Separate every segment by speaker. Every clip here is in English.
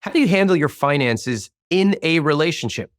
Speaker 1: How do you handle your finances in a relationship?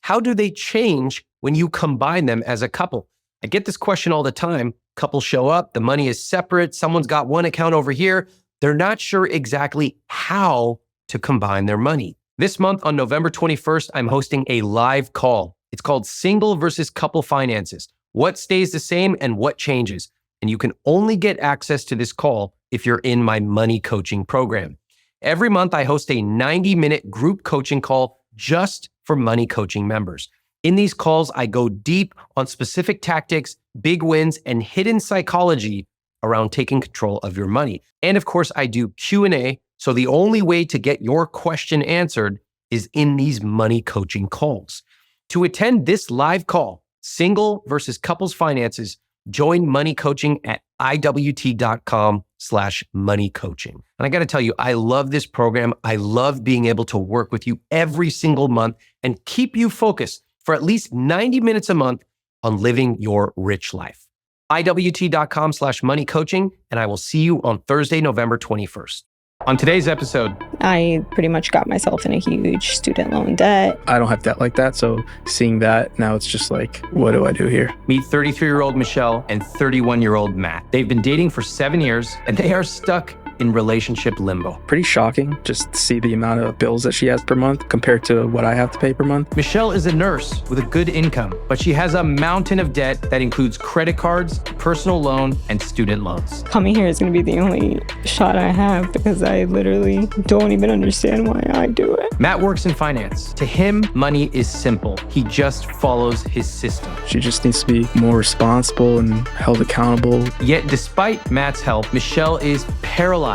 Speaker 1: How do they change when you combine them as a couple? I get this question all the time. Couples show up, the money is separate, someone's got one account over here. They're not sure exactly how to combine their money. This month on November 21st, I'm hosting a live call. It's called Single versus Couple Finances. What stays the same and what changes? And you can only get access to this call if you're in my money coaching program. Every month, I host a 90-minute group coaching call just for money coaching members. In these calls, I go deep on specific tactics, big wins, and hidden psychology around taking control of your money. And of course, I do Q&A. So the only way to get your question answered is in these money coaching calls. To attend this live call, Single versus Couples Finances, join money coaching at iwt.com/money coaching. And I got to tell you, I love this program. I love being able to work with you every single month and keep you focused for at least 90 minutes a month on living your rich life. iwt.com/money coaching, and I will see you on Thursday, November 21st. On today's episode,
Speaker 2: I pretty much got myself in a huge student loan debt.
Speaker 3: I don't have debt like that. So seeing that, now it's just like, what do I do here?
Speaker 1: meet 33-year-old Michelle and 31-year-old Matt. They've been dating for 7 years, and they are stuck in relationship limbo.
Speaker 3: Pretty shocking just to see the amount of bills that she has per month compared to what I have to pay per month.
Speaker 1: Michelle is a nurse with a good income, but she has a mountain of debt that includes credit cards, personal loan, and student loans.
Speaker 2: Coming here is going to be the only shot I have because I literally don't even understand why I do it.
Speaker 1: Matt works in finance. To him, money is simple. He just follows his system.
Speaker 3: She just needs to be more responsible and held accountable.
Speaker 1: Yet despite Matt's help, Michelle is paralyzed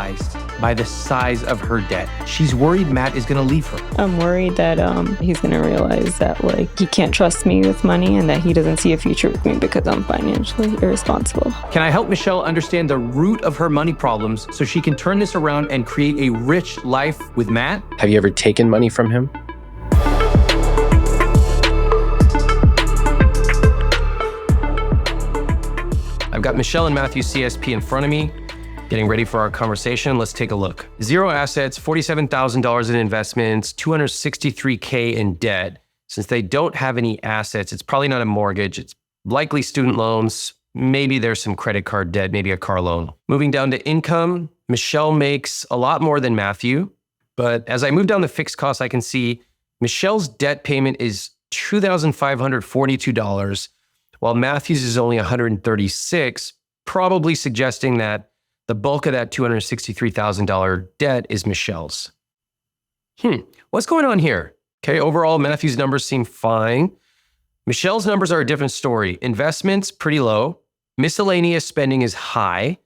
Speaker 1: by the size of her debt. She's worried Matt is going to leave her.
Speaker 2: I'm worried that he's going to realize that he can't trust me with money and that he doesn't see a future with me because I'm financially irresponsible.
Speaker 1: Can I help Michelle understand the root of her money problems so she can turn this around and create a rich life with Matt?
Speaker 4: Have you ever taken money from him?
Speaker 1: I've got Michelle and Matthew's CSP in front of me. Getting ready for our conversation. Let's take a look. Zero assets, $47,000 in investments, $263K in debt. Since they don't have any assets, it's probably not a mortgage. It's likely student loans. Maybe there's some credit card debt, maybe a car loan. Moving down to income, Michelle makes a lot more than Matthew. But as I move down the fixed costs, I can see Michelle's debt payment is $2,542, while Matthew's is only $136, probably suggesting that the bulk of that $263,000 debt is Michelle's. What's going on here? Okay, overall, Matthew's numbers seem fine. Michelle's numbers are a different story. Investments, pretty low. Miscellaneous spending is high.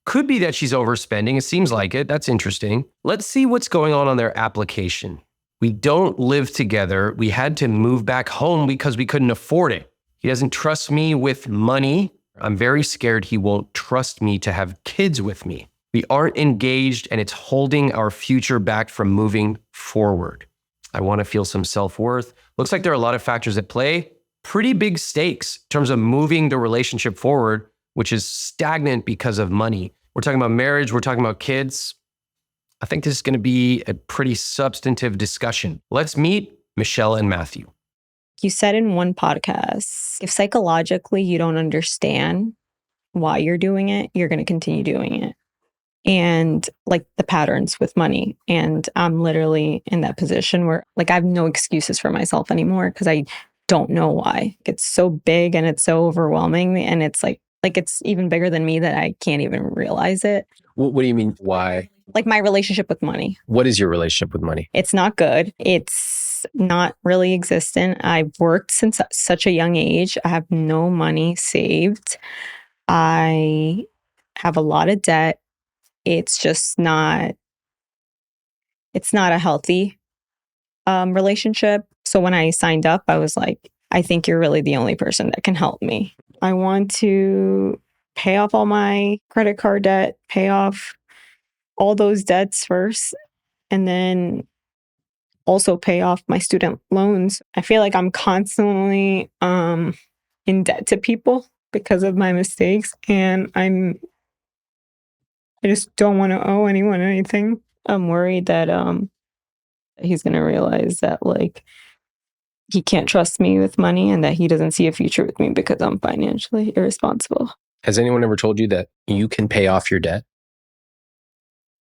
Speaker 1: Could be that she's overspending. It seems like it. That's interesting. Let's see what's going on their application. We don't live together. We had to move back home because we couldn't afford it. He doesn't trust me with money. I'm very scared he won't trust me to have kids with me. We aren't engaged and it's holding our future back from moving forward. I want to feel some self-worth. Looks like there are a lot of factors at play. Pretty big stakes in terms of moving the relationship forward, which is stagnant because of money. We're talking about marriage. We're talking about kids. I think this is going to be a pretty substantive discussion. Let's meet Michelle and Matthew.
Speaker 2: You said in one podcast, if psychologically you don't understand why you're doing it, you're going to continue doing it. And the patterns with money. And I'm literally in that position where I have no excuses for myself anymore because I don't know why. It's so big and it's so overwhelming. And it's it's even bigger than me that I can't even realize it.
Speaker 4: What do you mean, why?
Speaker 2: My relationship with money.
Speaker 4: What is your relationship with money?
Speaker 2: It's not good. It's not really existent. I've worked since such a young age. I have no money saved. I have a lot of debt. It's just not a healthy relationship. So when I signed up, I was like, I think you're really the only person that can help me. I want to pay off all my credit card debt, pay off all those debts first, and then also pay off my student loans. I feel like I'm constantly in debt to people because of my mistakes, and I just don't want to owe anyone anything. I'm worried that He's going to realize that like he can't trust me with money and that he doesn't see a future with me because I'm financially irresponsible.
Speaker 4: Has anyone ever told you that you can pay off your debt?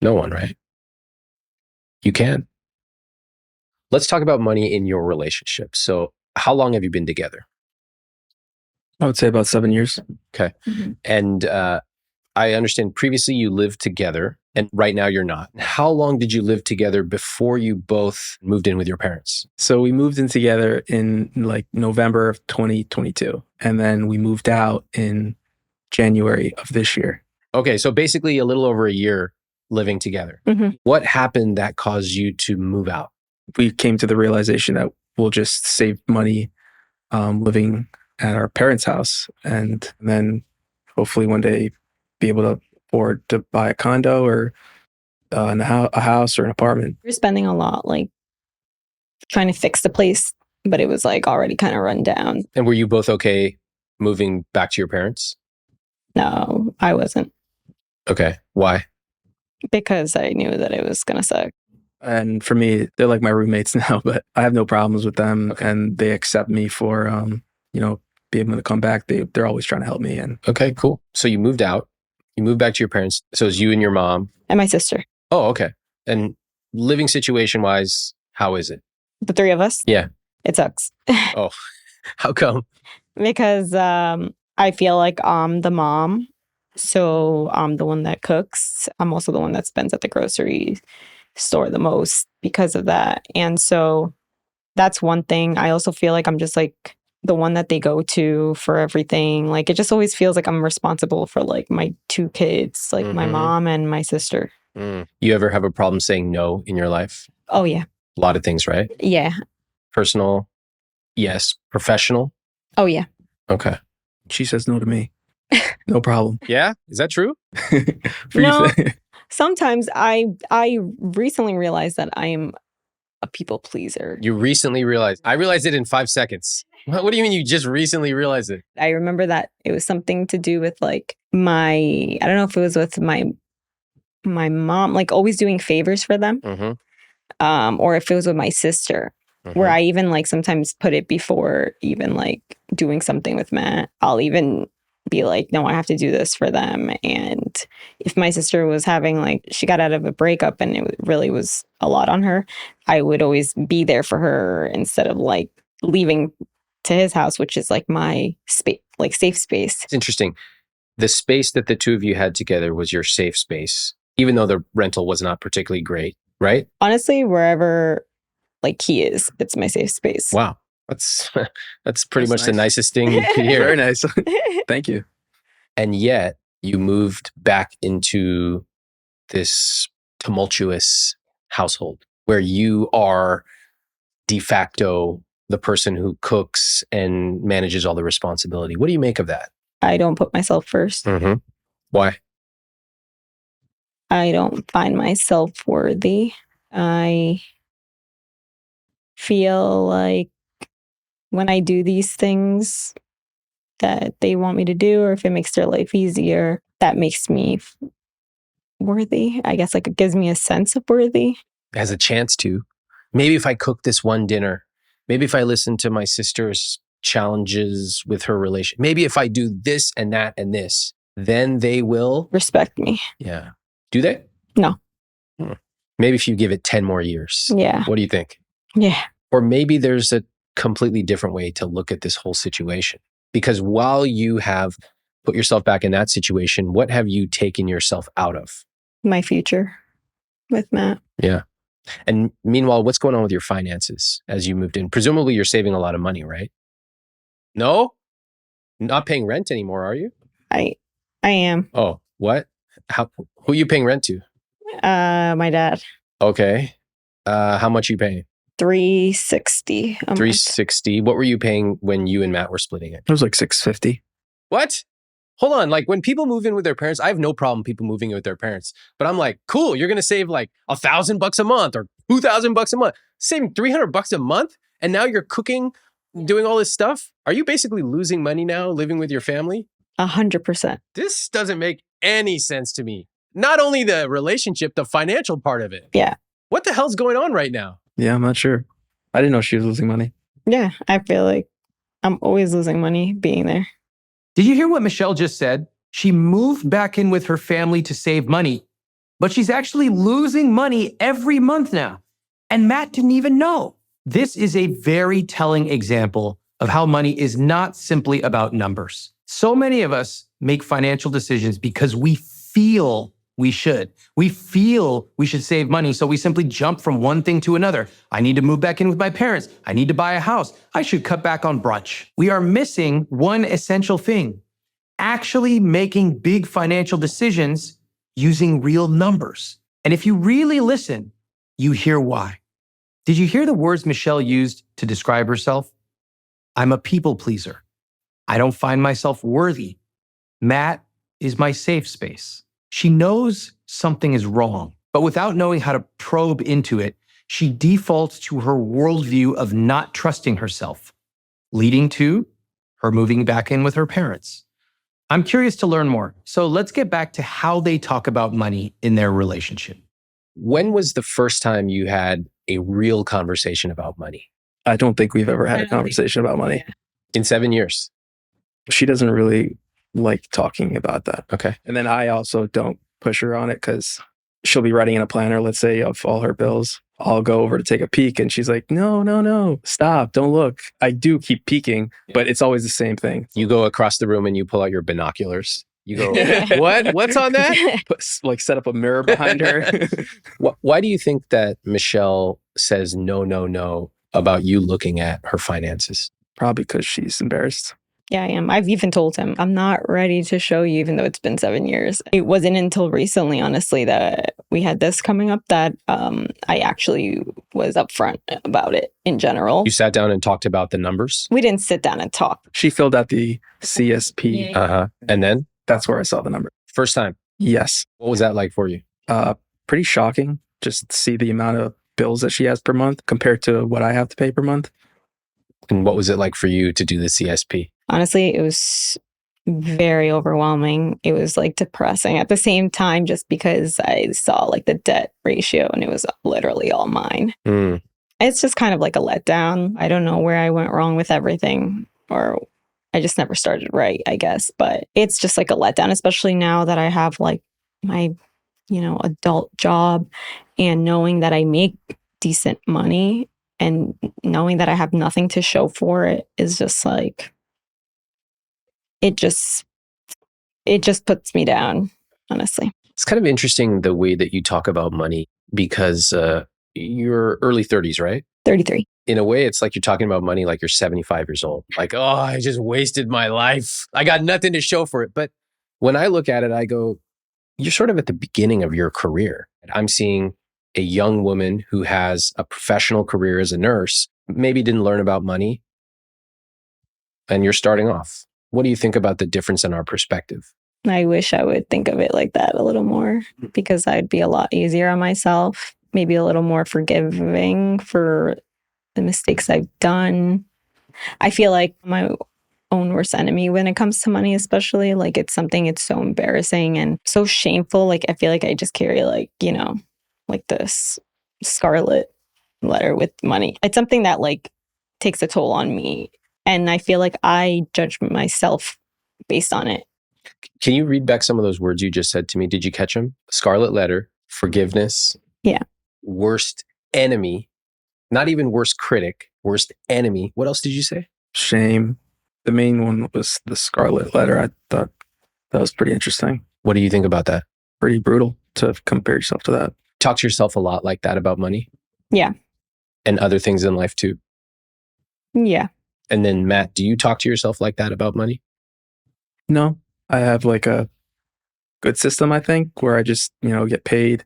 Speaker 4: No one, right? You can. Let's talk about money in your relationship. So how long have you been together?
Speaker 3: I would say about 7 years.
Speaker 4: Okay.
Speaker 2: Mhm.
Speaker 4: And I understand previously you lived together and right now you're not. How long did you live together before you both moved in with your parents?
Speaker 3: So we moved in together in like November of 2022. And then we moved out in January of this year.
Speaker 4: Okay. So basically a little over a year living together.
Speaker 2: Mhm.
Speaker 4: What happened that caused you to move out?
Speaker 3: We came to the realization that we'll just save money living at our parents' house. And then hopefully one day be able to afford to buy a condo or a house or an apartment.
Speaker 2: We were spending a lot like trying to fix the place, but it was like already kind of run down.
Speaker 4: And were you both okay moving back to your parents?
Speaker 2: No, I wasn't,
Speaker 4: Okay. Why?
Speaker 2: because I knew that it was going to suck.
Speaker 3: And for me, they're like my roommates now, but I have no problems with them.
Speaker 4: Okay.
Speaker 3: And they accept me for, being able to come back. They're always trying to help me. And
Speaker 4: Okay, cool. So you moved out, you moved back to your parents. So it's you and your mom.
Speaker 2: And my sister,
Speaker 4: Oh, okay. And living situation wise, how is it?
Speaker 2: the three of us.
Speaker 4: Yeah.
Speaker 2: It sucks.
Speaker 4: Oh, how come?
Speaker 2: Because I feel like I'm the mom. So I'm the one that cooks. I'm also the one that spends at the grocery store the most because of that. And so that's one thing. I also feel like I'm just like the one that they go to for everything. Like it just always feels like I'm responsible for like my two kids, like my
Speaker 4: Mhm.
Speaker 2: mom and my sister.
Speaker 4: You ever have a problem saying no in your life?
Speaker 2: Oh, yeah.
Speaker 4: A lot of things, right?
Speaker 2: Yeah.
Speaker 4: Personal, yes. Professional,
Speaker 2: Oh, yeah.
Speaker 4: okay.
Speaker 3: she says no to me. No problem.
Speaker 4: Yeah, is that true?
Speaker 3: For
Speaker 2: No.
Speaker 3: you.
Speaker 2: Sometimes I recently realized that I am a people pleaser.
Speaker 4: You recently realized. I realized it in 5 seconds. What do you mean you just recently realized it?
Speaker 2: I remember that it was something to do with like I don't know if it was with my mom, like always doing favors for them,
Speaker 4: Mm-hmm.
Speaker 2: or if it was with my sister, where I even like sometimes put it before even like doing something with Matt. I'll even be like, no, I have to do this for them. And if my sister was having like, she got out of a breakup and it really was a lot on her, I would always be there for her instead of like leaving to his house, which is like my space, like safe space.
Speaker 4: It's interesting. The space that the two of you had together was your safe space, even though the rental was not particularly great, right?
Speaker 2: Honestly, wherever like he is, it's my safe space.
Speaker 4: Wow. That's pretty
Speaker 3: That's
Speaker 4: much the
Speaker 3: nice.
Speaker 4: nicest thing you could hear.
Speaker 3: Very nice. Thank you.
Speaker 4: And yet you moved back into this tumultuous household where you are de facto the person who cooks and manages all the responsibility. What do you make of that?
Speaker 2: I don't put myself first.
Speaker 4: Mm-hmm. Why?
Speaker 2: I don't find myself worthy. I feel like when I do these things that they want me to do, or if it makes their life easier, that makes me worthy. I guess like it gives me a sense of worthy.
Speaker 4: Has a chance to. Maybe if I cook this one dinner, maybe if I listen to my sister's challenges with her relation, maybe if I do this and that and this, then they will.
Speaker 2: Respect me.
Speaker 4: Yeah. Do they?
Speaker 2: No.
Speaker 4: Maybe if you give it 10 more years.
Speaker 2: Yeah.
Speaker 4: What do you think?
Speaker 2: Yeah.
Speaker 4: Or maybe there's a completely different way to look at this whole situation. Because while you have put yourself back in that situation, what have you taken yourself out of?
Speaker 2: My future with Matt.
Speaker 4: Yeah. And meanwhile, what's going on with your finances as you moved in? Presumably you're saving a lot of money, right? No? Not paying rent anymore, are you?
Speaker 2: I am.
Speaker 4: Oh, what? Who are you paying rent to?
Speaker 2: My dad.
Speaker 4: Okay. How much are you paying?
Speaker 2: $360 a month.
Speaker 4: $360. What were you paying when you and Matt were splitting it?
Speaker 3: It was like $650.
Speaker 4: What? Hold on. Like when people move in with their parents, I have no problem people moving in with their parents. But I'm like, cool, you're going to save like $1,000 a month or $2,000 a month. Saving $300 a month? And now you're cooking, doing all this stuff? Are you basically losing money now living with your family?
Speaker 2: 100%.
Speaker 4: This doesn't make any sense to me. Not only the relationship, the financial part of it.
Speaker 2: Yeah.
Speaker 4: What the hell's going on right now?
Speaker 3: Yeah, I'm not sure. I didn't know she was losing money.
Speaker 2: Yeah, I feel like I'm always losing money being there.
Speaker 1: Did you hear what Michelle just said? She moved back in with her family to save money, but she's actually losing money every month now. And Matt didn't even know. This is a very telling example of how money is not simply about numbers. So many of us make financial decisions because we feel we should. We feel we should save money, so we simply jump from one thing to another. I need to move back in with my parents. I need to buy a house. I should cut back on brunch. We are missing one essential thing: actually making big financial decisions using real numbers. And if you really listen, you hear why. Did you hear the words Michelle used to describe herself? I'm a people pleaser. I don't find myself worthy. Matt is my safe space. She knows something is wrong, but without knowing how to probe into it, she defaults to her worldview of not trusting herself, leading to her moving back in with her parents. I'm curious to learn more, so let's get back to how they talk about money in their relationship.
Speaker 4: When was the first time you had a real conversation about money?
Speaker 3: I don't think we've ever had a conversation about money.
Speaker 4: In 7 years.
Speaker 3: She doesn't really like talking about that.
Speaker 4: Okay.
Speaker 3: And then I also don't push her on it because she'll be writing in a planner, let's say, of all her bills. I'll go over to take a peek and she's like, no, stop, don't look. I do keep peeking, but it's always the same thing.
Speaker 4: You go across the room and you pull out your binoculars. You go, what? What's on that?
Speaker 3: Like set up a mirror behind her.
Speaker 4: Why do you think that Michelle says no about you looking at her finances?
Speaker 3: Probably because she's embarrassed.
Speaker 2: Yeah, I am. I've even told him, I'm not ready to show you, even though it's been 7 years. It wasn't until recently, honestly, that we had this coming up that I actually was upfront about it in general.
Speaker 4: You sat down and talked about the numbers?
Speaker 2: We didn't sit down and talk.
Speaker 3: She filled out the CSP.
Speaker 4: Uh-huh. And then?
Speaker 3: That's where I saw the number.
Speaker 4: First time?
Speaker 3: Yes.
Speaker 4: What was that like for you?
Speaker 3: Pretty shocking. Just see the amount of bills that she has per month compared to what I have to pay per month.
Speaker 4: And what was it like for you to do the CSP?
Speaker 2: Honestly, it was very overwhelming. It was like depressing at the same time, just because I saw like the debt ratio and it was literally all mine.
Speaker 4: Mm.
Speaker 2: It's just kind of like a letdown. I don't know where I went wrong with everything, or I just never started right, I guess. But it's just like a letdown, especially now that I have like my, adult job and knowing that I make decent money and knowing that I have nothing to show for it is just like, it just puts me down, honestly.
Speaker 4: It's kind of interesting the way that you talk about money because you're early 30s, right?
Speaker 2: 33.
Speaker 4: In a way, it's like you're talking about money like you're 75 years old. Like, oh, I just wasted my life. I got nothing to show for it. But when I look at it, I go, you're sort of at the beginning of your career. I'm seeing a young woman who has a professional career as a nurse, maybe didn't learn about money, and you're starting off. What do you think about the difference in our perspective?
Speaker 2: I wish I would think of it like that a little more, because I'd be a lot easier on myself, maybe a little more forgiving for the mistakes I've done. I feel like my own worst enemy when it comes to money, especially. Like it's so embarrassing and so shameful. Like I feel like I just carry like this scarlet letter with money. It's something that like takes a toll on me. And I feel like I judge myself based on it.
Speaker 4: Can you read back some of those words you just said to me? Did you catch them? Scarlet letter, forgiveness.
Speaker 2: Yeah.
Speaker 4: Worst enemy, not even worst critic, worst enemy. What else did you say?
Speaker 3: Shame. The main one was the scarlet letter. I thought that was pretty interesting.
Speaker 4: What do you think about that?
Speaker 3: Pretty brutal to compare yourself to that.
Speaker 4: Talk to yourself a lot like that about money?
Speaker 2: Yeah.
Speaker 4: And other things in life too?
Speaker 2: Yeah.
Speaker 4: And then Matt, do you talk to yourself like that about money?
Speaker 3: No, I have like a good system, I think, where I just, get paid,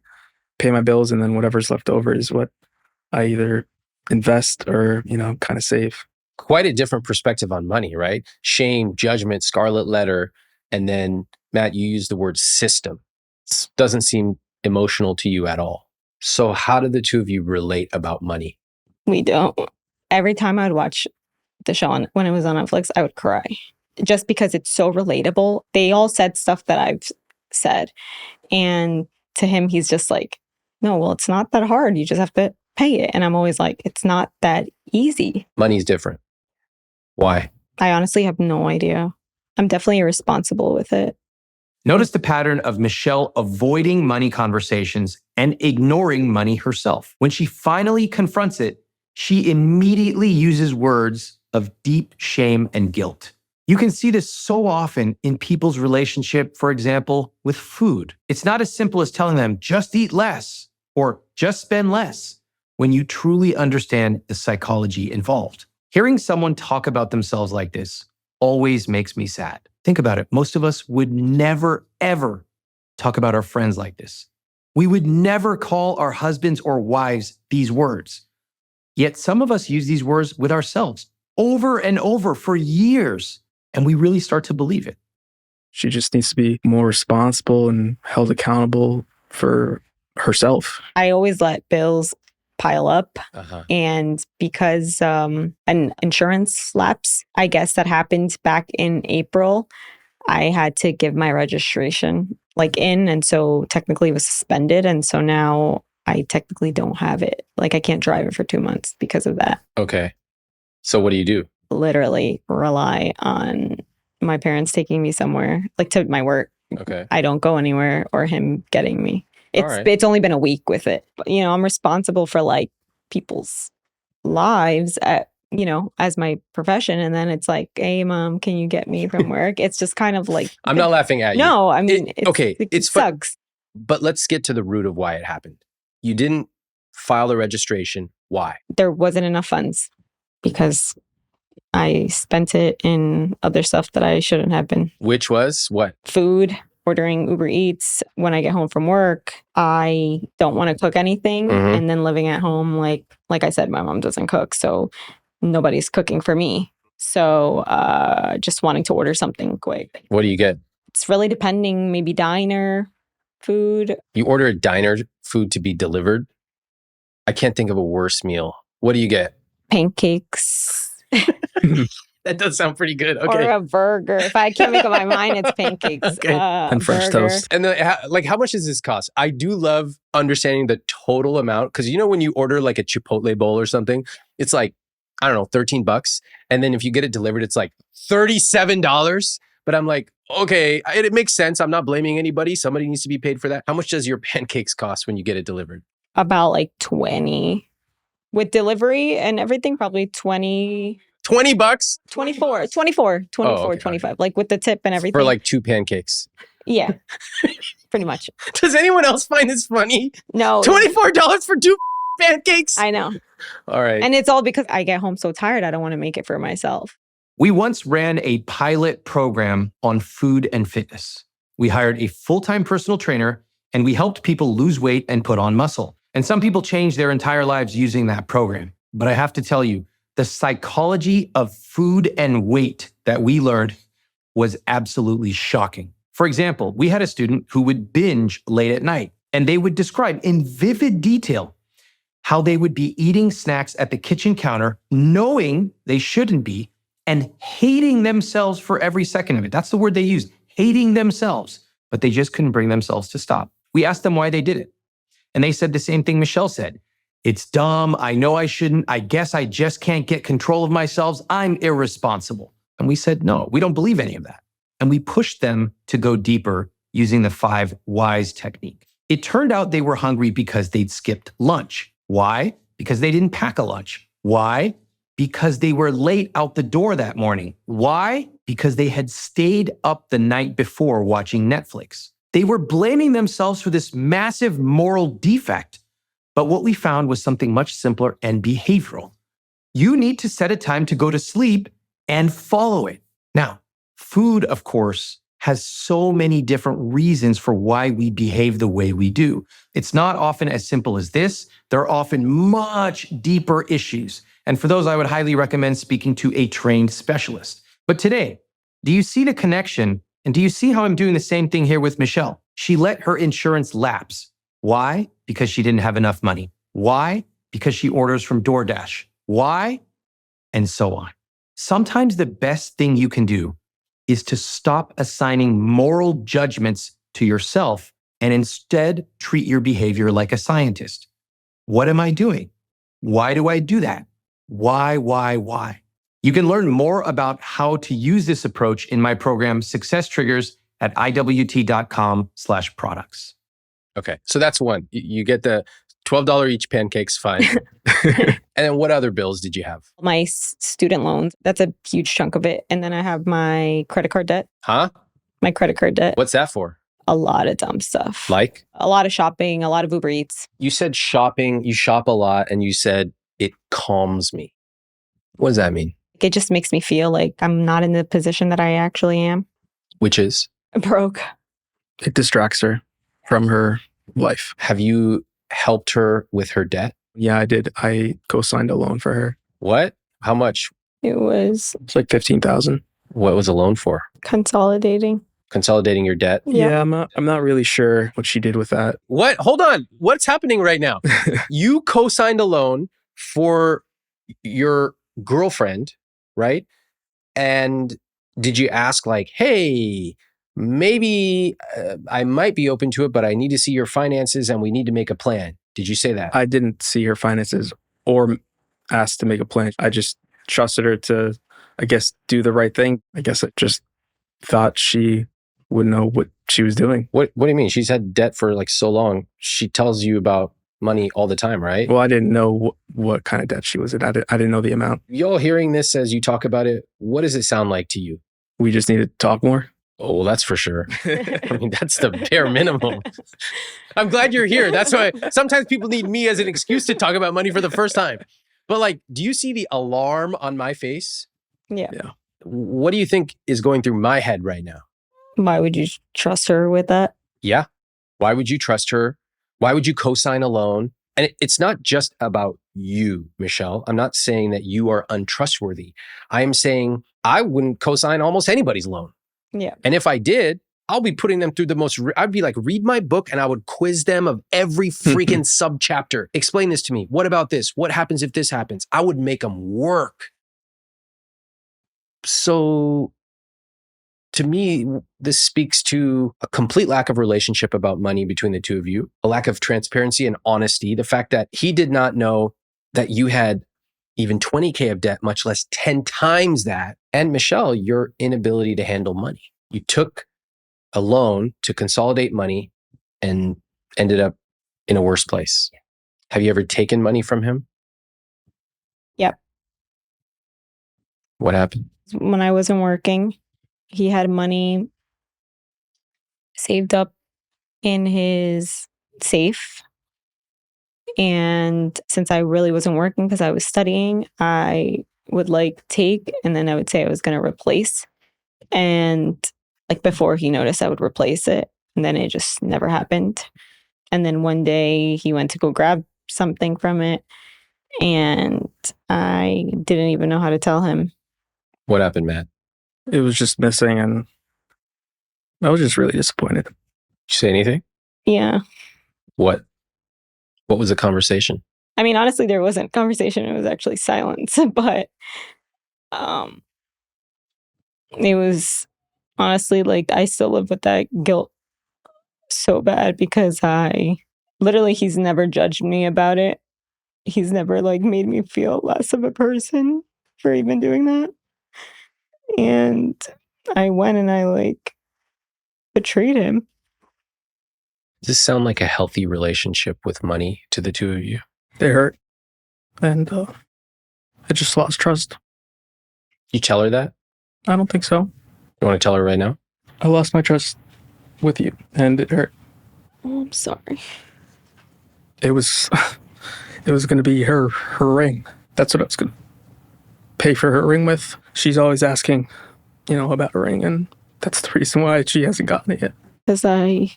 Speaker 3: pay my bills, and then whatever's left over is what I either invest or, kind of save.
Speaker 4: Quite a different perspective on money, right? Shame, judgment, scarlet letter. And then Matt, you use the word system. It doesn't seem emotional to you at all. So how do the two of you relate about money?
Speaker 2: We don't. Every time I would watch the show when it was on Netflix, I would cry just because it's so relatable. They all said stuff that I've said. And to him, he's just like, no, well, it's not that hard. You just have to pay it. And I'm always like, it's not that easy.
Speaker 4: Money's different. Why?
Speaker 2: I honestly have no idea. I'm definitely irresponsible with it.
Speaker 1: Notice the pattern of Michelle avoiding money conversations and ignoring money herself. When she finally confronts it, she immediately uses words of deep shame and guilt. You can see this so often in people's relationship, for example, with food. It's not as simple as telling them, just eat less or just spend less, when you truly understand the psychology involved. Hearing someone talk about themselves like this always makes me sad. Think about it. Most of us would never, ever talk about our friends like this. We would never call our husbands or wives these words. Yet some of us use these words with ourselves over and over for years, and we really start to believe it.
Speaker 3: She just needs to be more responsible and held accountable for herself.
Speaker 2: I always let bills pile up.
Speaker 4: Uh-huh.
Speaker 2: And because an insurance lapse, I guess that happened back in April, I had to give my registration in. And so technically it was suspended. And so now I technically don't have it. I can't drive it for 2 months because of that.
Speaker 4: Okay. So what do you do?
Speaker 2: Literally rely on my parents taking me somewhere, to my work.
Speaker 4: Okay.
Speaker 2: I don't go anywhere or him getting me. It's only been a week with it. But, I'm responsible for people's lives as my profession. And then it's hey, mom, can you get me from work? It's just kind of
Speaker 4: I'm not laughing at you.
Speaker 2: No, I mean,
Speaker 4: it
Speaker 2: sucks.
Speaker 4: But let's get to the root of why it happened. You didn't file the registration. Why?
Speaker 2: There wasn't enough funds because I spent it in other stuff that I shouldn't have been.
Speaker 4: Which was what?
Speaker 2: Food. Ordering Uber Eats when I get home from work. I don't want to cook anything.
Speaker 4: Mhm.
Speaker 2: And then living at home, like I said, my mom doesn't cook. So nobody's cooking for me. So just wanting to order something quick.
Speaker 4: What do you get?
Speaker 2: It's really depending, maybe diner food.
Speaker 4: You order a diner food to be delivered? I can't think of a worse meal. What do you get?
Speaker 2: Pancakes.
Speaker 4: That does sound pretty good.
Speaker 2: Or
Speaker 4: Okay.
Speaker 2: a burger. If I can't make up my mind, it's pancakes.
Speaker 4: Okay.
Speaker 3: And French
Speaker 2: burger.
Speaker 3: toast.
Speaker 4: And then, how much does this cost? I do love understanding the total amount because when you order a Chipotle bowl or something, it's I don't know, $13. And then if you get it delivered, it's $37. But I'm okay, it makes sense. I'm not blaming anybody. Somebody needs to be paid for that. How much does your pancakes cost when you get it delivered?
Speaker 2: About 20. With delivery and everything, probably 20.
Speaker 4: $20?
Speaker 2: 24,
Speaker 4: okay.
Speaker 2: 25, with the tip and everything.
Speaker 4: For 2 pancakes.
Speaker 2: Yeah, pretty much.
Speaker 4: Does anyone else find this funny?
Speaker 2: No.
Speaker 4: $24 for 2 pancakes?
Speaker 2: I know.
Speaker 4: All right.
Speaker 2: And it's all because I get home so tired, I don't want to make it for myself.
Speaker 1: We once ran a pilot program on food and fitness. We hired a full-time personal trainer and we helped people lose weight and put on muscle. And some people changed their entire lives using that program. But I have to tell you, the psychology of food and weight that we learned was absolutely shocking. For example, we had a student who would binge late at night, and they would describe in vivid detail how they would be eating snacks at the kitchen counter, knowing they shouldn't be, and hating themselves for every second of it. That's the word they used, hating themselves, but they just couldn't bring themselves to stop. We asked them why they did it, and they said the same thing Michelle said. It's dumb. I know I shouldn't. I guess I just can't get control of myself. I'm irresponsible. And we said, no, we don't believe any of that. And we pushed them to go deeper using the 5 whys technique. It turned out they were hungry because they'd skipped lunch. Why? Because they didn't pack a lunch. Why? Because they were late out the door that morning. Why? Because they had stayed up the night before watching Netflix. They were blaming themselves for this massive moral defect. But what we found was something much simpler and behavioral. You need to set a time to go to sleep and follow it. Now, food, of course, has so many different reasons for why we behave the way we do. It's not often as simple as this. There are often much deeper issues. And for those, I would highly recommend speaking to a trained specialist. But today, do you see the connection? And do you see how I'm doing the same thing here with Michelle? She let her insurance lapse. Why? Because she didn't have enough money. Why? Because she orders from DoorDash. Why? And so on. Sometimes the best thing you can do is to stop assigning moral judgments to yourself and instead treat your behavior like a scientist. What am I doing? Why do I do that? Why? You can learn more about how to use this approach in my program, Success Triggers, at iwt.com/products.
Speaker 4: Okay. So that's one. You get the $12 each pancakes, fine. And then what other bills did you have?
Speaker 2: My student loans, that's a huge chunk of it. And then I have my credit card debt.
Speaker 4: Huh?
Speaker 2: My credit card debt.
Speaker 4: What's that for?
Speaker 2: A lot of dumb stuff.
Speaker 4: Like?
Speaker 2: A lot of shopping, a lot of Uber Eats.
Speaker 4: You said shopping, you shop a lot, and you said it calms me. What does that mean?
Speaker 2: It just makes me feel like I'm not in the position that I actually am.
Speaker 4: Which is?
Speaker 2: Broke.
Speaker 3: It distracts her from her life.
Speaker 4: Have you helped her with her debt?
Speaker 3: Yeah, I did. I co-signed a loan for her.
Speaker 4: What? How much?
Speaker 2: It was
Speaker 3: It's like 15,000.
Speaker 4: What was the loan for?
Speaker 2: consolidating.
Speaker 4: Consolidating your debt?
Speaker 3: Yeah, I'm not really sure what she did with that.
Speaker 4: What? Hold on. What's happening right now? You co-signed a loan for your girlfriend, right? And did you ask like, hey, maybe I might be open to it, but I need to see your finances and we need to make a plan. Did you say that?
Speaker 3: I didn't see her finances or ask to make a plan. I just trusted her to, I guess, do the right thing. I guess I just thought she would know what she was doing.
Speaker 4: What do you mean? She's had debt for like so long. She tells you about money all the time, right?
Speaker 3: Well, I didn't know what kind of debt she was in. I didn't know the amount.
Speaker 4: Y'all hearing this as you talk about it, what does it sound like to you?
Speaker 3: We just need to talk more.
Speaker 4: Oh, well, that's for sure. I mean, that's the bare minimum. I'm glad you're here. That's why sometimes people need me as an excuse to talk about money for the first time. But like, do you see the alarm on my face?
Speaker 2: Yeah.
Speaker 4: What do you think is going through my head right now?
Speaker 2: Why would you trust her with that?
Speaker 4: Yeah. Why would you trust her? Why would you co-sign a loan? And it's not just about you, Michelle. I'm not saying that you are untrustworthy. I am saying I wouldn't co-sign almost anybody's loan.
Speaker 2: Yeah.
Speaker 4: And if I did, I'll be putting them through I'd be like, read my book and I would quiz them of every freaking sub-chapter. Explain this to me. What about this? What happens if this happens? I would make them work. So to me, this speaks to a complete lack of relationship about money between the two of you, a lack of transparency and honesty. The fact that he did not know that you had even 20K of debt, much less 10 times that. And Michelle, your inability to handle money. You took a loan to consolidate money and ended up in a worse place. Have you ever taken money from him?
Speaker 2: Yep.
Speaker 4: What happened?
Speaker 2: When I wasn't working, he had money saved up in his safe. And since I really wasn't working because I was studying, I would like take, and then I would say I was going to replace. And like before he noticed, I would replace it. And then it just never happened. And then one day he went to go grab something from it. And I didn't even know how to tell him.
Speaker 4: What happened, Matt?
Speaker 3: It was just missing, and I was just really disappointed.
Speaker 4: Did you say anything?
Speaker 2: Yeah.
Speaker 4: What was the conversation?
Speaker 2: I mean, honestly, there wasn't conversation. It was actually silence. But it was honestly like I still live with that guilt so bad because he's never judged me about it. He's never like made me feel less of a person for even doing that. And I went and I like betrayed him.
Speaker 4: Does this sound like a healthy relationship with money to the two of you?
Speaker 3: They hurt, and I just lost trust.
Speaker 4: You tell her that?
Speaker 3: I don't think so.
Speaker 4: You want to tell her right now?
Speaker 3: I lost my trust with you, and it hurt.
Speaker 2: Oh, I'm sorry.
Speaker 3: It was going to be her ring. That's what I was going to pay for her ring with. She's always asking, about her ring, and that's the reason why she hasn't gotten it yet.
Speaker 2: Because I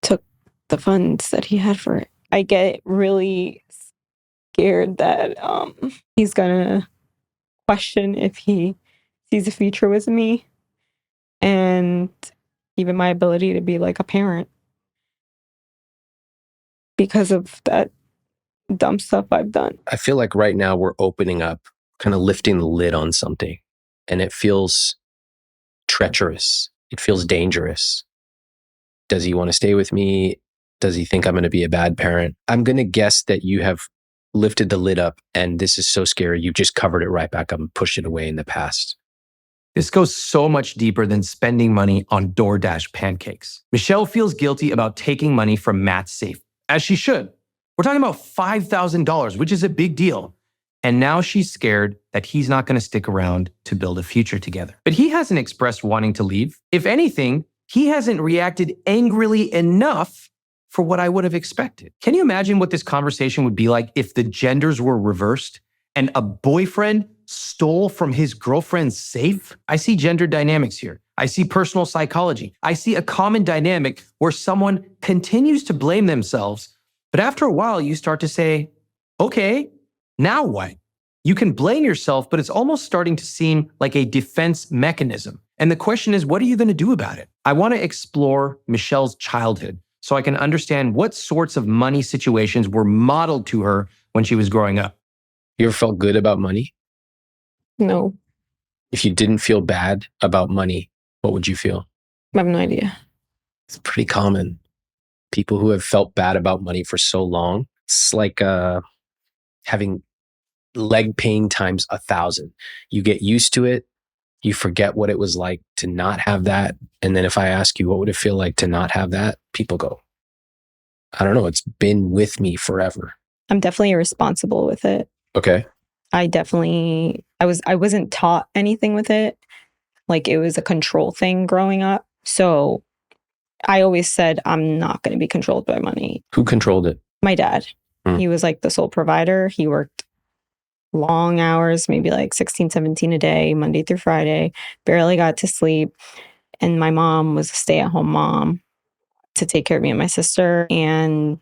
Speaker 2: took the funds that he had for it. I get really scared that he's gonna question if he sees a future with me and even my ability to be like a parent because of that dumb stuff I've done.
Speaker 4: I feel like right now we're opening up, kind of lifting the lid on something, and it feels treacherous. It feels dangerous. Does he want to stay with me? Does he think I'm going to be a bad parent? I'm going to guess that you have lifted the lid up and this is so scary, you just covered it right back up and pushed it away in the past?
Speaker 1: This goes so much deeper than spending money on DoorDash pancakes. Michelle feels guilty about taking money from Matt's safe, as she should. We're talking about $5,000, which is a big deal. And now she's scared that he's not going to stick around to build a future together. But he hasn't expressed wanting to leave. If anything, he hasn't reacted angrily enough for what I would have expected. Can you imagine what this conversation would be like if the genders were reversed and a boyfriend stole from his girlfriend's safe? I see gender dynamics here. I see personal psychology. I see a common dynamic where someone continues to blame themselves, but after a while you start to say, okay, now what? You can blame yourself, but it's almost starting to seem like a defense mechanism. And the question is, what are you going to do about it? I want to explore Michelle's childhood so I can understand what sorts of money situations were modeled to her when she was growing up.
Speaker 4: You ever felt good about money?
Speaker 2: No,
Speaker 4: If you didn't feel bad about money, what would you feel?
Speaker 2: I have no idea.
Speaker 4: It's pretty common. People who have felt bad about money for so long, it's like having leg pain times 1,000. You get used to it. You forget what it was like to not have that. And then if I ask you, what would it feel like to not have that? People go, I don't know. It's been with me forever.
Speaker 2: I'm definitely irresponsible with it.
Speaker 4: Okay.
Speaker 2: I wasn't taught anything with it. Like it was a control thing growing up. So I always said, I'm not going to be controlled by money.
Speaker 4: Who controlled it?
Speaker 2: My dad, he was like the sole provider. He worked long hours, maybe like 16, 17 a day, Monday through Friday, barely got to sleep. And my mom was a stay-at-home mom to take care of me and my sister. And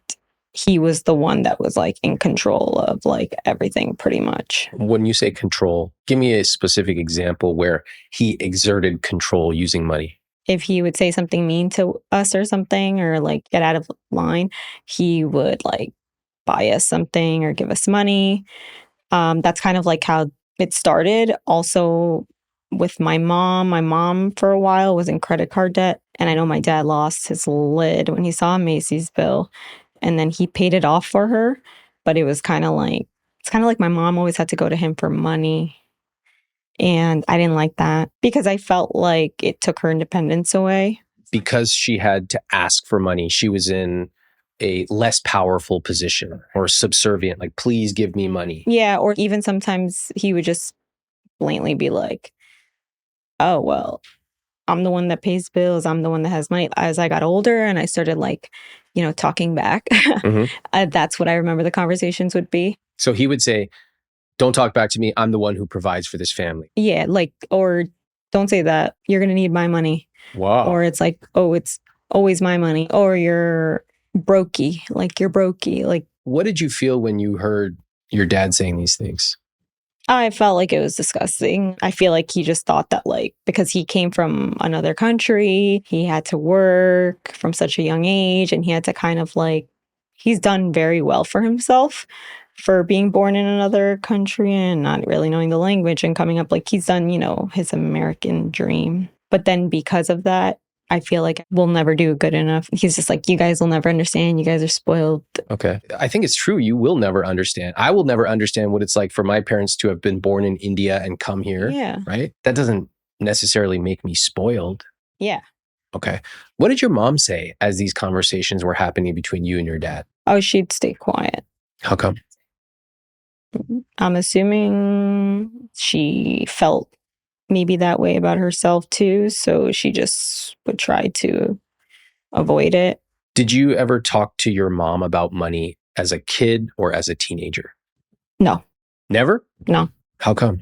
Speaker 2: he was the one that was like in control of like everything pretty much.
Speaker 4: When you say control, give me a specific example where he exerted control using money.
Speaker 2: If he would say something mean to us or something, or like get out of line, he would like buy us something or give us money. That's kind of like how it started. Also with my mom for a while was in credit card debt. And I know my dad lost his lid when he saw a Macy's bill, and then he paid it off for her. But it's kind of like my mom always had to go to him for money. And I didn't like that because I felt like it took her independence away.
Speaker 4: Because she had to ask for money, she was in a less powerful position or subservient, like, please give me money.
Speaker 2: Yeah, or even sometimes he would just blatantly be like, oh, well, I'm the one that pays bills. I'm the one that has money. As I got older and I started like, talking back, that's what I remember the conversations would be.
Speaker 4: So he would say, don't talk back to me. I'm the one who provides for this family.
Speaker 2: Yeah, like, or don't say that. You're going to need my money.
Speaker 4: Wow.
Speaker 2: Or it's like, oh, it's always my money. Or you're brokey. Like, you're brokey. Like,
Speaker 4: what did you feel when you heard your dad saying these things?
Speaker 2: I felt like it was disgusting. I feel like he just thought that like, because he came from another country, he had to work from such a young age, and he had to kind of like, he's done very well for himself for being born in another country and not really knowing the language and coming up, like he's done, his American dream. But then because of that, I feel like we'll never do good enough. He's just like, you guys will never understand. You guys are spoiled.
Speaker 4: Okay. I think it's true. You will never understand. I will never understand what it's like for my parents to have been born in India and come here.
Speaker 2: Yeah.
Speaker 4: Right? That doesn't necessarily make me spoiled.
Speaker 2: Yeah.
Speaker 4: Okay. What did your mom say as these conversations were happening between you and your dad?
Speaker 2: Oh, she'd stay quiet.
Speaker 4: How come?
Speaker 2: I'm assuming she felt maybe that way about herself too. So she just would try to avoid it.
Speaker 4: Did you ever talk to your mom about money as a kid or as a teenager?
Speaker 2: No.
Speaker 4: Never?
Speaker 2: No.
Speaker 4: How come?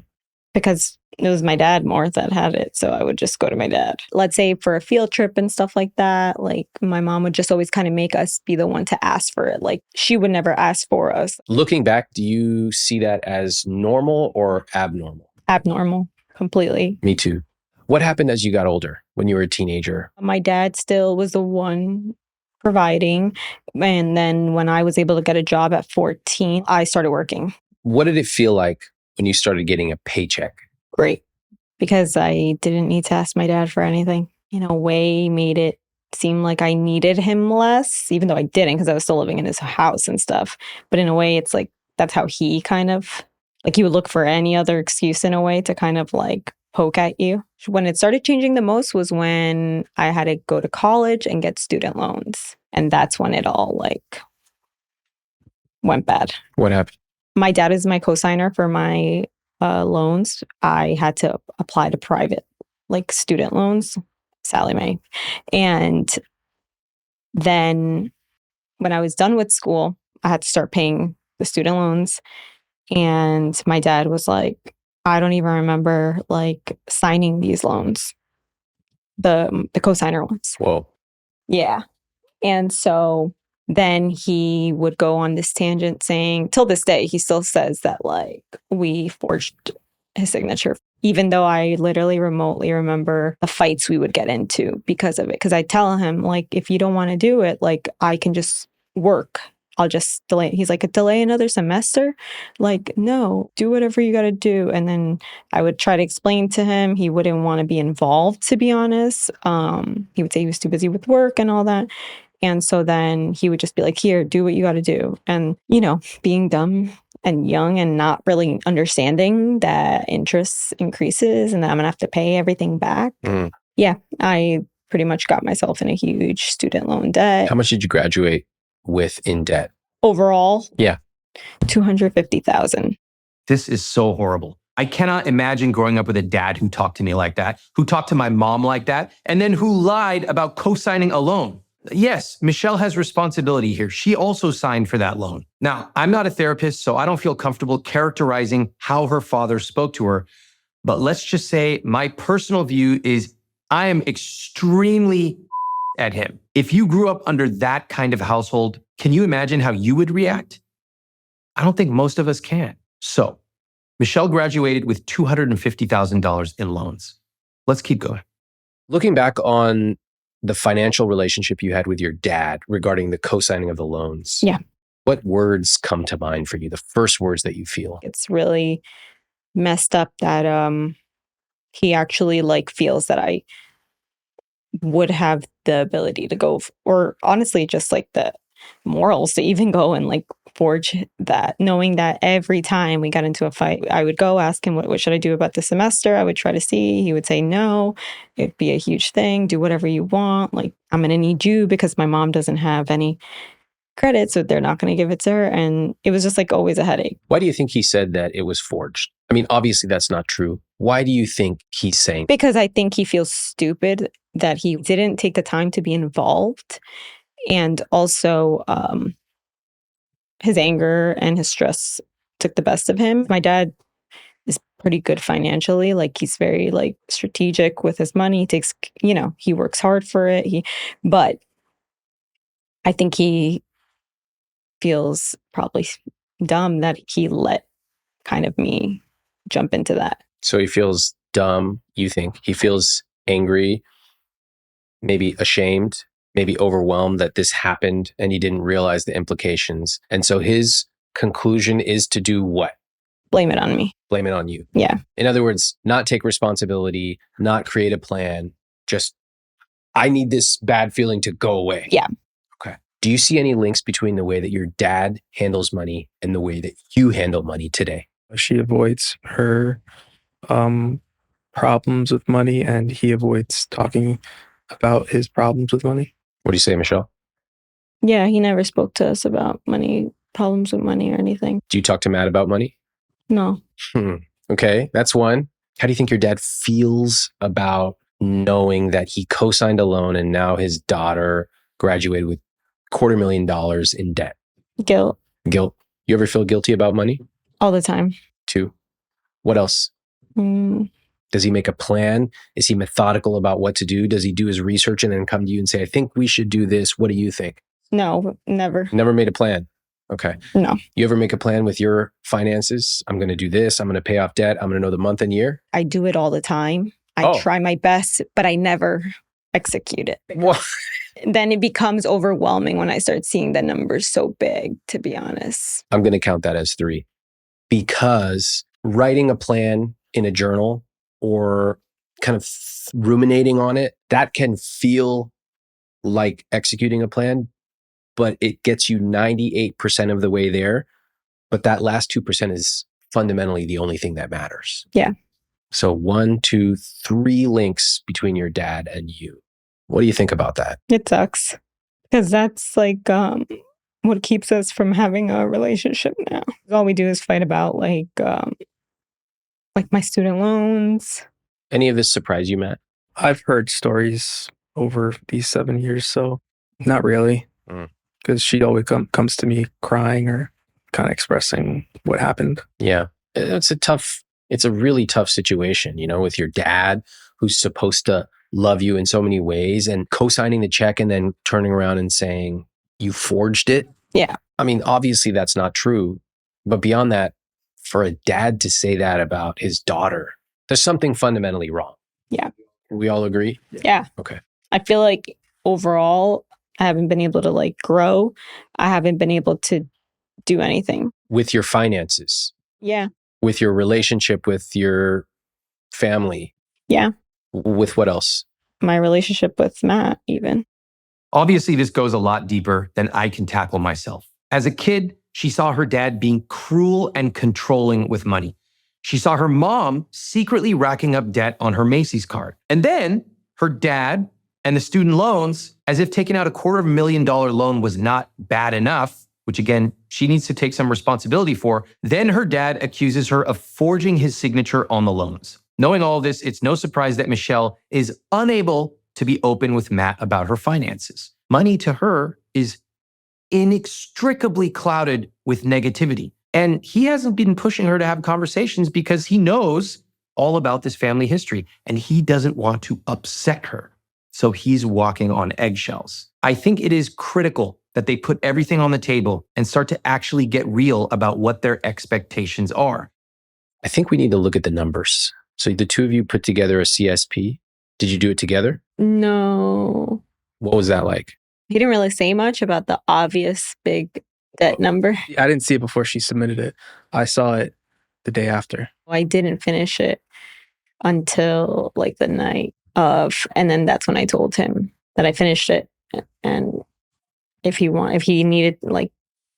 Speaker 2: Because it was my dad more that had it. So I would just go to my dad. Let's say for a field trip and stuff like that. Like my mom would just always kind of make us be the one to ask for it. Like she would never ask for us.
Speaker 4: Looking back, do you see that as normal or abnormal?
Speaker 2: Abnormal. Completely.
Speaker 4: Me too. What happened as you got older when you were a teenager?
Speaker 2: My dad still was the one providing. And then when I was able to get a job at 14, I started working.
Speaker 4: What did it feel like when you started getting a paycheck?
Speaker 2: Great. Because I didn't need to ask my dad for anything. In a way, made it seem like I needed him less, even though I didn't because I was still living in his house and stuff. But in a way, it's like that's how he kind of, like, he would look for any other excuse in a way to kind of like poke at you. When it started changing the most was when I had to go to college and get student loans. And that's when it all like went bad.
Speaker 4: What happened?
Speaker 2: My dad is my cosigner for my loans. I had to apply to private, like student loans, Sally Mae. And then when I was done with school, I had to start paying the student loans. And my dad was like, I don't even remember like signing these loans, the cosigner ones.
Speaker 4: Whoa.
Speaker 2: Yeah. And so then he would go on this tangent saying, till this day, he still says that like we forged his signature, even though I literally remotely remember the fights we would get into because of it. Because I tell him, like, if you don't want to do it, like, I can just work. I'll just delay. He's like, delay another semester? Like, no, do whatever you got to do. And then I would try to explain to him. He wouldn't want to be involved, to be honest. He would say he was too busy with work and all that. And so then he would just be like, here, do what you got to do. And, you know, being dumb and young and not really understanding that interest increases and that I'm going to have to pay everything back. Yeah, I pretty much got myself in a huge student loan debt.
Speaker 4: How much did you graduate with in debt?
Speaker 2: Overall?
Speaker 4: Yeah.
Speaker 2: $250,000.
Speaker 1: This is so horrible. I cannot imagine growing up with a dad who talked to me like that, who talked to my mom like that, and then who lied about co-signing a loan. Yes, Michelle has responsibility here. She also signed for that loan. Now, I'm not a therapist, so I don't feel comfortable characterizing how her father spoke to her. But let's just say my personal view is I am extremely at him. If you grew up under that kind of household, can you imagine how you would react? I don't think most of us can. So, Michelle graduated with $250,000 in loans. Let's keep going.
Speaker 4: Looking back on the financial relationship you had with your dad regarding the co-signing of the loans.
Speaker 2: Yeah.
Speaker 4: What words come to mind for you? The first words that you feel?
Speaker 2: It's really messed up that he actually like feels that I would have the ability to go, or honestly, just like the morals to even go and like forge that, knowing that every time we got into a fight, I would go ask him, what should I do about the semester? I would try to see. He would say no. It'd be a huge thing. Do whatever you want. Like, I'm going to need you because my mom doesn't have any credit, so they're not going to give it to her. And it was just like always a headache.
Speaker 4: Why do you think he said that it was forged? I mean, obviously that's not true. Why do you think he's saying?
Speaker 2: Because I think he feels stupid that he didn't take the time to be involved. And also his anger and his stress took the best of him. My dad is pretty good financially. Like, he's very like strategic with his money. He takes, you know, he works hard for it. But I think he feels probably dumb that he let kind of me jump into that.
Speaker 4: So he feels dumb, you think? He feels angry, maybe ashamed, maybe overwhelmed that this happened and he didn't realize the implications. And so his conclusion is to do what?
Speaker 2: Blame it on me.
Speaker 4: Blame it on you.
Speaker 2: Yeah.
Speaker 4: In other words, not take responsibility, not create a plan, just, I need this bad feeling to go away.
Speaker 2: Yeah.
Speaker 4: Okay. Do you see any links between the way that your dad handles money and the way that you handle money today?
Speaker 3: She avoids her problems with money, and he avoids talking about his problems with money.
Speaker 4: What do you say, Michelle?
Speaker 2: Yeah, he never spoke to us about money, problems with money or anything.
Speaker 4: Do you talk to Matt about money?
Speaker 2: No.
Speaker 4: Okay, that's one. How do you think your dad feels about knowing that he co-signed a loan and now his daughter graduated with $250,000 in debt?
Speaker 2: Guilt.
Speaker 4: Guilt. You ever feel guilty about money?
Speaker 2: All the time.
Speaker 4: Two. What else?
Speaker 2: Mm,
Speaker 4: Does he make a plan? Is he methodical about what to do? Does he do his research and then come to you and say, I think we should do this. What do you think?
Speaker 2: no, never.
Speaker 4: Never made a plan. Okay.
Speaker 2: No.
Speaker 4: You ever make a plan with your finances? I'm going to do this. I'm going to pay off debt. I'm going to know the month and year.
Speaker 2: I do it all the time. I try my best, but I never execute it.
Speaker 4: Well,
Speaker 2: Then it becomes overwhelming when I start seeing the numbers so big, to be honest.
Speaker 4: I'm going to count that as 3 because writing a plan in a journal or kind of ruminating on it, that can feel like executing a plan, but it gets you 98% of the way there But that last 2% is fundamentally the only thing that matters.
Speaker 2: Yeah.
Speaker 4: So 1, 2, 3 links between your dad and you. What do you think about that?
Speaker 2: It sucks because that's like what keeps us from having a relationship now. All we do is fight about like my student loans.
Speaker 4: Any of this surprise you, Matt?
Speaker 3: I've heard stories over these 7 years, so not really. Because she always comes to me crying or kind of expressing what happened.
Speaker 4: Yeah. It's a really tough situation, with your dad who's supposed to love you in so many ways and co-signing the check and then turning around and saying you forged it.
Speaker 2: Yeah.
Speaker 4: I mean, obviously that's not true. But beyond that, for a dad to say that about his daughter, there's something fundamentally wrong.
Speaker 2: Yeah.
Speaker 4: We all agree?
Speaker 2: Yeah.
Speaker 4: Okay.
Speaker 2: I feel like overall, I haven't been able to like grow. I haven't been able to do anything.
Speaker 4: With your finances,
Speaker 2: Yeah.
Speaker 4: with your relationship with your family.
Speaker 2: Yeah.
Speaker 4: With what else?
Speaker 2: My relationship with Matt, even.
Speaker 1: Obviously, this goes a lot deeper than I can tackle myself. As a kid, she saw her dad being cruel and controlling with money. She saw her mom secretly racking up debt on her Macy's card. And then her dad and the student loans, as if taking out a $250,000 loan was not bad enough, which again, she needs to take some responsibility for. Then her dad accuses her of forging his signature on the loans. Knowing all this, it's no surprise that Michelle is unable to be open with Matt about her finances. Money to her is inextricably clouded with negativity. And he hasn't been pushing her to have conversations because he knows all about this family history and he doesn't want to upset her. So he's walking on eggshells. I think it is critical that they put everything on the table and start to actually get real about what their expectations are.
Speaker 4: I think we need to look at the numbers. So the two of you put together a CSP. Did you do it together?
Speaker 2: No.
Speaker 4: What was that like?
Speaker 2: He didn't really say much about the obvious big debt number.
Speaker 3: I didn't see it before she submitted it. I saw it the day after.
Speaker 2: I didn't finish it until like the night of, and then that's when I told him that I finished it. And if he needed, like,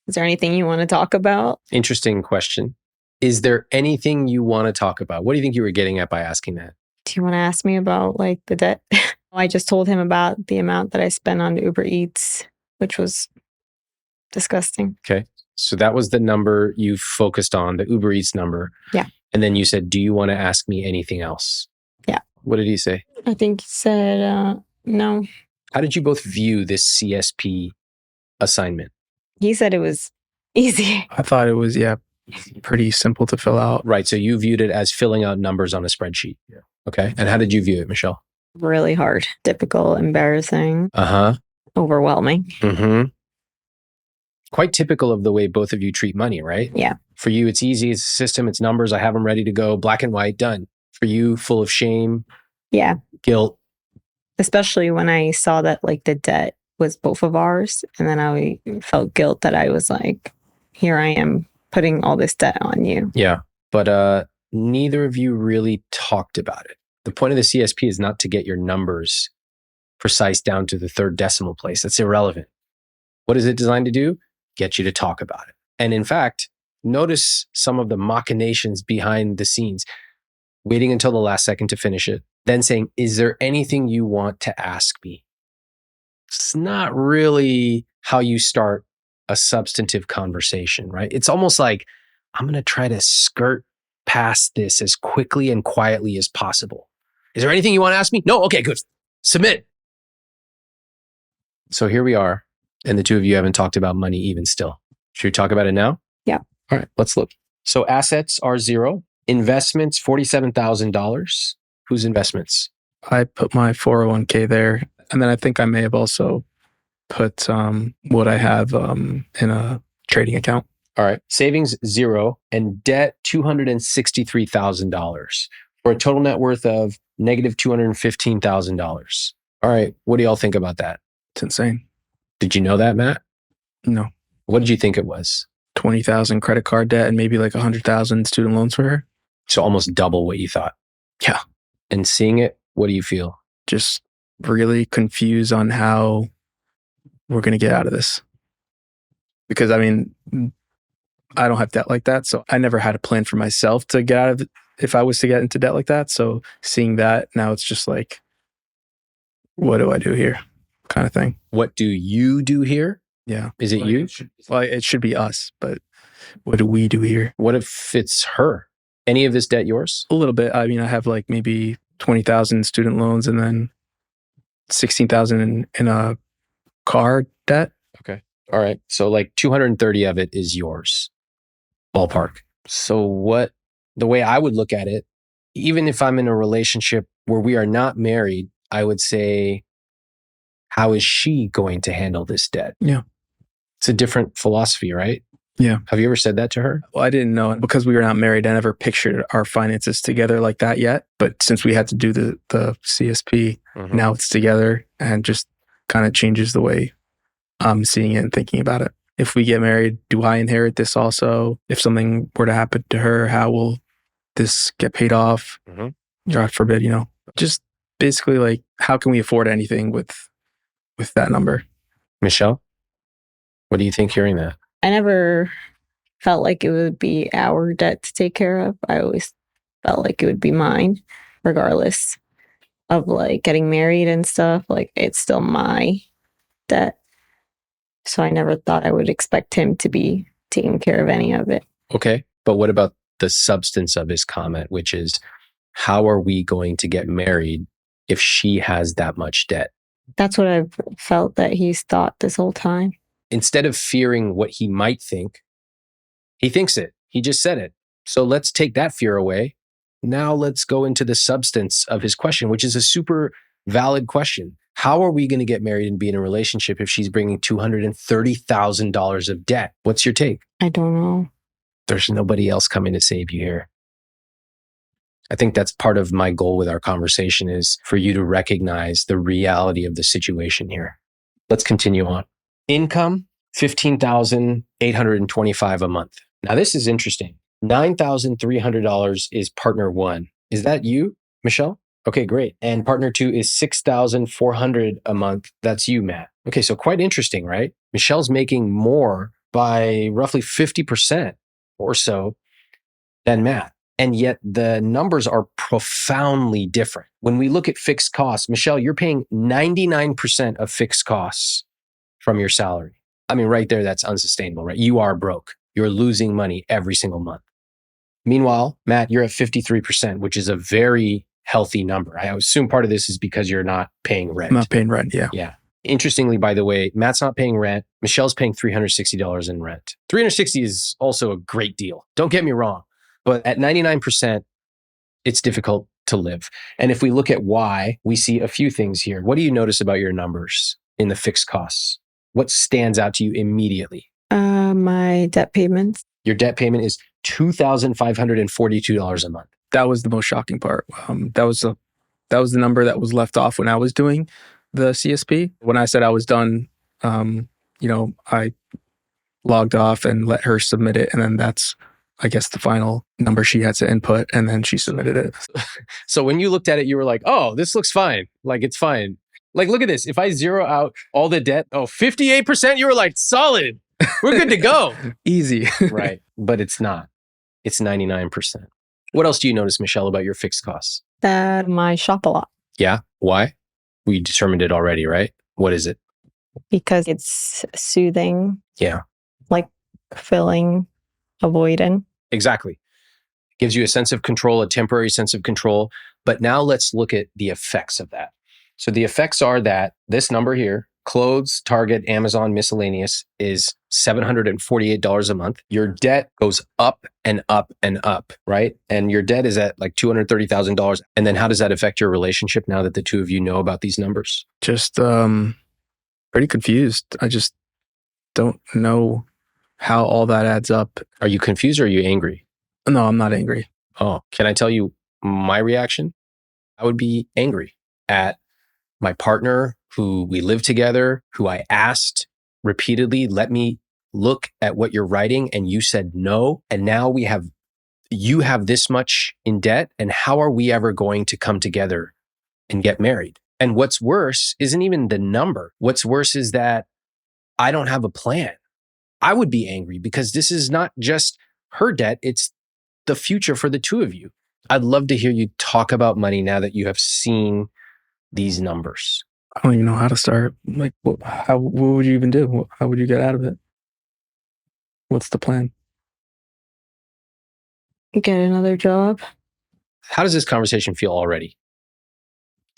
Speaker 2: is there anything you want to talk about?
Speaker 4: Interesting question. Is there anything you want to talk about? What do you think you were getting at by asking that?
Speaker 2: Do you want to ask me about like the debt? I just told him about the amount that I spent on Uber Eats, which was disgusting.
Speaker 4: Okay. So that was the number you focused on, the Uber Eats number.
Speaker 2: Yeah.
Speaker 4: And then you said, do you want to ask me anything else?
Speaker 2: Yeah.
Speaker 4: What did he say?
Speaker 2: I think he said, no.
Speaker 4: How did you both view this CSP assignment?
Speaker 2: He said it was easy.
Speaker 3: I thought it was, pretty simple to fill out.
Speaker 4: Right. So you viewed it as filling out numbers on a spreadsheet. Yeah. Okay. And how did you view it, Michelle?
Speaker 2: Really hard, difficult, embarrassing, overwhelming.
Speaker 4: Mm-hmm. Quite typical of the way both of you treat money, right?
Speaker 2: Yeah.
Speaker 4: For you, it's easy. It's a system. It's numbers. I have them ready to go. Black and white, done. For you, full of shame.
Speaker 2: Yeah.
Speaker 4: Guilt.
Speaker 2: Especially when I saw that like the debt was both of ours. And then I felt guilt that I was like, here I am putting all this debt on you.
Speaker 4: Yeah. But neither of you really talked about it. The point of the CSP is not to get your numbers precise down to the third decimal place. That's irrelevant. What is it designed to do? Get you to talk about it. And in fact, notice some of the machinations behind the scenes. Waiting until the last second to finish it. Then saying, is there anything you want to ask me? It's not really how you start a substantive conversation, right? It's almost like, I'm going to try to skirt past this as quickly and quietly as possible. Is there anything you want to ask me? No? Okay, good. Submit. So here we are. And the two of you haven't talked about money even still. Should we talk about it now?
Speaker 2: Yeah.
Speaker 4: All right, let's look. So assets are $0. Investments, $47,000. Whose investments?
Speaker 3: I put my 401k there. And then I think I may have also put what I have in a trading account.
Speaker 4: All right. Savings, $0. And debt, $263,000. For a total net worth of negative $215,000. All right. What do y'all think about that?
Speaker 3: It's insane.
Speaker 4: Did you know that, Matt?
Speaker 3: No.
Speaker 4: What did you think it was?
Speaker 3: 20,000 credit card debt and maybe like 100,000 student loans for her.
Speaker 4: So almost double what you thought.
Speaker 3: Yeah.
Speaker 4: And seeing it, what do you feel?
Speaker 3: Just really confused on how we're going to get out of this. Because I mean, I don't have debt like that. So I never had a plan for myself to get out of it if I was to get into debt like that. So seeing that now, it's just like, what do I do here? Kind of thing.
Speaker 4: What do you do here?
Speaker 3: Yeah.
Speaker 4: Is it you?
Speaker 3: Well, it should be us, but what do we do here?
Speaker 4: What if it's her? Any of this debt yours?
Speaker 3: A little bit. I mean, I have like maybe 20,000 student loans and then 16,000 in a car debt.
Speaker 4: Okay. All right. So like 230 of it is yours. Ballpark. So the way I would look at it, even if I'm in a relationship where we are not married, I would say, how is she going to handle this debt?
Speaker 3: Yeah.
Speaker 4: It's a different philosophy, right?
Speaker 3: Yeah.
Speaker 4: Have you ever said that to her?
Speaker 3: Well, I didn't know because we were not married. I never pictured our finances together like that yet. But since we had to do the CSP, now it's together and just kind of changes the way I'm seeing it and thinking about it. If we get married, do I inherit this also? If something were to happen to her, how will this get paid off? God forbid, just basically like, how can we afford anything with that number?
Speaker 4: Michelle, what do you think hearing that?
Speaker 2: I never felt like it would be our debt to take care of. I always felt like it would be mine, regardless of like getting married and stuff. Like it's still my debt. So I never thought I would expect him to be taking care of any of it.
Speaker 4: Okay. But what about the substance of his comment, which is, how are we going to get married if she has that much debt?
Speaker 2: That's what I've felt that he's thought this whole time.
Speaker 4: Instead of fearing what he might think, he thinks it. He just said it. So let's take that fear away. Now let's go into the substance of his question, which is a super valid question. How are we going to get married and be in a relationship if she's bringing $230,000 of debt? What's your take?
Speaker 2: I don't know.
Speaker 4: There's nobody else coming to save you here. I think that's part of my goal with our conversation, is for you to recognize the reality of the situation here. Let's continue on. Income, $15,825 a month. Now this is interesting. $9,300 is partner one. Is that you, Michelle? Okay, great. And partner two is $6,400 a month. That's you, Matt. Okay, so quite interesting, right? Michelle's making more by roughly 50% or so than Matt. And yet the numbers are profoundly different. When we look at fixed costs, Michelle, you're paying 99% of fixed costs from your salary. I mean, right there, that's unsustainable, right? You are broke. You're losing money every single month. Meanwhile, Matt, you're at 53%, which is a very healthy number. I assume part of this is because you're not paying rent.
Speaker 3: I'm not paying rent, yeah.
Speaker 4: Yeah. Interestingly, by the way, Matt's not paying rent. Michelle's paying $360 in rent. $360 is also a great deal. Don't get me wrong. But at 99%, it's difficult to live. And if we look at why, we see a few things here. What do you notice about your numbers in the fixed costs? What stands out to you immediately?
Speaker 2: My debt payments.
Speaker 4: Your debt payment is $2,542 a month.
Speaker 3: That was the most shocking part. That was the number that was left off when I was doing the CSP. When I said I was done, I logged off and let her submit it. And then that's, I guess, the final number she had to input, and then she submitted it.
Speaker 4: So when you looked at it, you were like, oh, this looks fine. Like, it's fine. Like, look at this. If I zero out all the debt, 58%, you were like, solid. We're good to go.
Speaker 3: Easy.
Speaker 4: Right. But it's not. It's 99%. What else do you notice, Michelle, about your fixed costs?
Speaker 2: That I shop a lot.
Speaker 4: Yeah. Why? We determined it already, right? What is it?
Speaker 2: Because it's soothing.
Speaker 4: Yeah.
Speaker 2: Like filling, avoiding.
Speaker 4: Exactly. Gives you a sense of control, a temporary sense of control. But now let's look at the effects of that. So the effects are that this number here, clothes, Target, Amazon, miscellaneous, is $748 a month. Your debt goes up and up and up, right? And your debt is at like $230,000. And then how does that affect your relationship now that the two of you know about these numbers?
Speaker 3: Just pretty confused. I just don't know how all that adds up.
Speaker 4: Are you confused or are you angry?
Speaker 3: No, I'm not angry.
Speaker 4: Oh, can I tell you my reaction? I would be angry at my partner, who we live together, who I asked repeatedly, let me look at what you're writing, and you said no. And now you have this much in debt. And how are we ever going to come together and get married? And what's worse isn't even the number. What's worse is that I don't have a plan. I would be angry because this is not just her debt, it's the future for the two of you. I'd love to hear you talk about money now that you have seen these numbers.
Speaker 3: I don't even know how to start. Like, what would you even do? How would you get out of it? What's the plan?
Speaker 2: Get another job.
Speaker 4: How does this conversation feel already?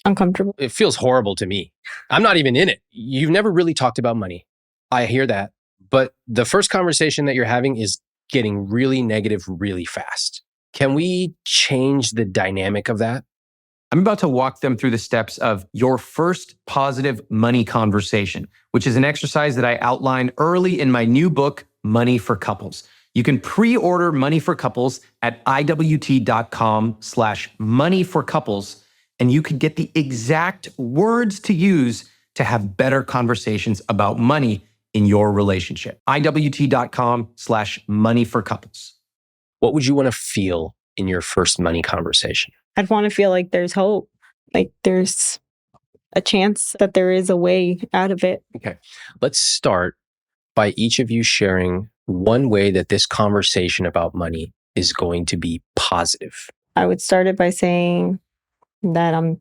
Speaker 2: Uncomfortable.
Speaker 4: It feels horrible to me. I'm not even in it. You've never really talked about money. I hear that. But the first conversation that you're having is getting really negative really fast. Can we change the dynamic of that?
Speaker 1: I'm about to walk them through the steps of your first positive money conversation, which is an exercise that I outlined early in my new book, Money for Couples. You can pre-order Money for Couples at iwt.com/moneyforcouples, and you could get the exact words to use to have better conversations about money in your relationship. iwt.com/moneyforcouples.
Speaker 4: What would you want to feel in your first money conversation?
Speaker 2: I'd want to feel like there's hope, like there's a chance that there is a way out of it.
Speaker 4: Okay. Let's start by each of you sharing one way that this conversation about money is going to be positive.
Speaker 2: I would start it by saying that I'm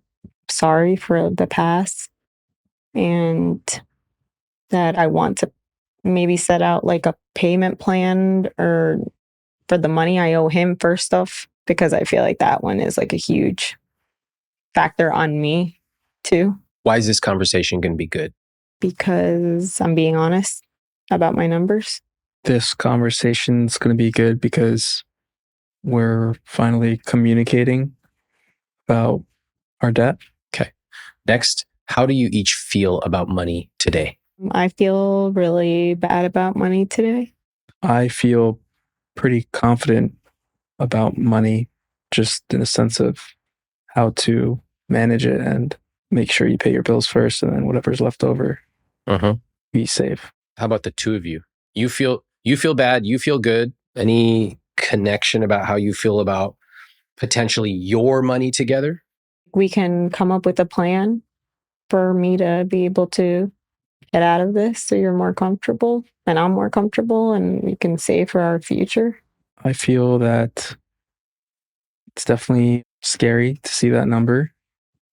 Speaker 2: sorry for the past and that I want to maybe set out like a payment plan or for the money I owe him first off, because I feel like that one is like a huge factor on me too,
Speaker 4: Why is this conversation going to be good?
Speaker 2: because I'm being honest about my numbers.
Speaker 3: This conversation's going to be good because we're finally communicating about our debt.
Speaker 4: Next, how do you each feel about money today?
Speaker 2: I feel really bad about money today.
Speaker 3: I feel pretty confident about money, just in a sense of how to manage it and make sure you pay your bills first, and then whatever's left over, be safe.
Speaker 4: How about the two of you? You feel bad, you feel good. Any connection about how you feel about potentially your money together?
Speaker 2: We can come up with a plan for me to be able to get out of this so you're more comfortable and I'm more comfortable and we can save for our future.
Speaker 3: I feel that it's definitely scary to see that number,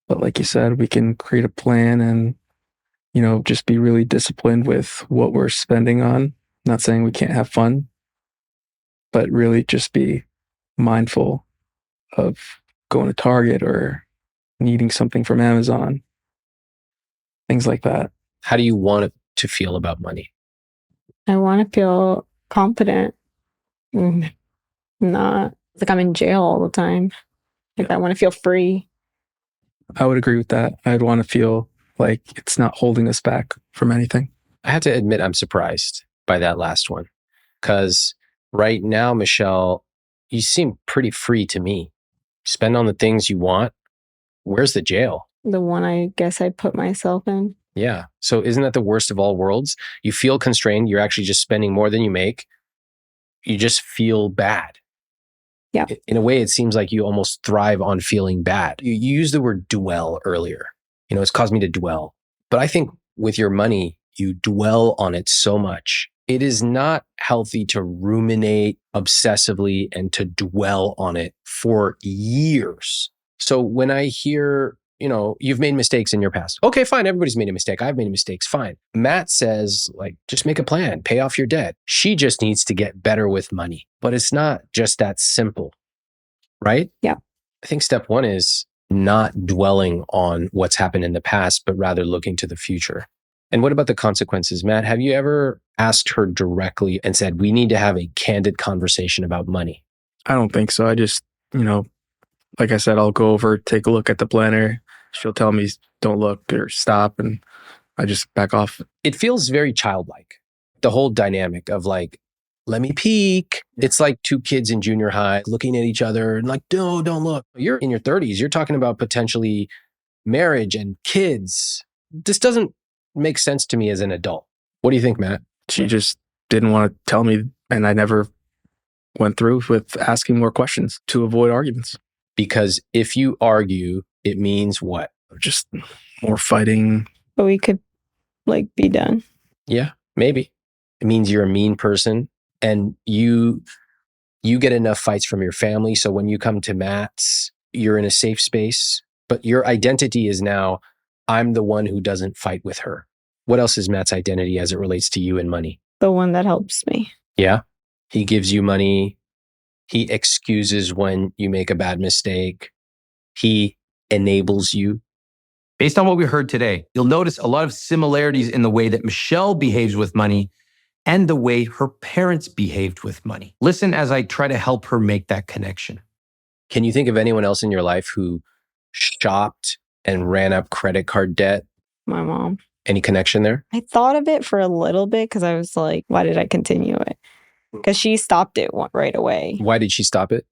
Speaker 3: but like you said, we can create a plan and, just be really disciplined with what we're spending on. Not saying we can't have fun, but really just be mindful of going to Target or needing something from Amazon, things like that.
Speaker 4: How do you want it to feel about money?
Speaker 2: I want to feel confident and not like I'm in jail all the time. Like I want to feel free.
Speaker 3: I would agree with that. I'd want to feel like it's not holding us back from anything.
Speaker 4: I have to admit, I'm surprised by that last one. Because right now, Michelle, you seem pretty free to me. Spend on the things you want. Where's the jail?
Speaker 2: The one I guess I put myself in.
Speaker 4: Yeah. So isn't that the worst of all worlds? You feel constrained. You're actually just spending more than you make. You just feel bad.
Speaker 2: Yeah.
Speaker 4: In a way, it seems like you almost thrive on feeling bad. You used the word dwell earlier. It's caused me to dwell. But I think with your money, you dwell on it so much. It is not healthy to ruminate obsessively and to dwell on it for years. So when I hear, you've made mistakes in your past. Okay, fine. Everybody's made a mistake. I've made mistakes. Fine. Matt says, just make a plan, pay off your debt. She just needs to get better with money. But it's not just that simple, right?
Speaker 2: Yeah.
Speaker 4: I think step one is not dwelling on what's happened in the past, but rather looking to the future. And what about the consequences? Matt, have you ever asked her directly and said, we need to have a candid conversation about money?
Speaker 3: I don't think so. I just, like I said, I'll go over, take a look at the planner. She'll tell me, don't look or stop. And I just back off.
Speaker 4: It feels very childlike. The whole dynamic of let me peek. It's like two kids in junior high looking at each other and no, don't look. You're in your 30s. You're talking about potentially marriage and kids. This doesn't make sense to me as an adult. What do you think, Matt?
Speaker 3: She just didn't want to tell me. And I never went through with asking more questions to avoid arguments.
Speaker 4: Because if you argue, it means what?
Speaker 3: Just more fighting.
Speaker 2: But we could be done.
Speaker 4: Yeah, maybe. It means you're a mean person, and you get enough fights from your family. So when you come to Matt's, you're in a safe space, but your identity is now, I'm the one who doesn't fight with her. What else is Matt's identity as it relates to you and money?
Speaker 2: The one that helps me.
Speaker 4: Yeah. He gives you money. He excuses when you make a bad mistake. He enables you.
Speaker 1: Based on what we heard today, you'll notice a lot of similarities in the way that Michelle behaves with money and the way her parents behaved with money. Listen as I try to help her make that connection.
Speaker 4: Can you think of anyone else in your life who shopped and ran up credit card debt?
Speaker 2: My mom.
Speaker 4: Any connection there?
Speaker 2: I thought of it for a little bit because I was like, why did I continue it? Because she stopped it right away.
Speaker 4: Why did she stop it?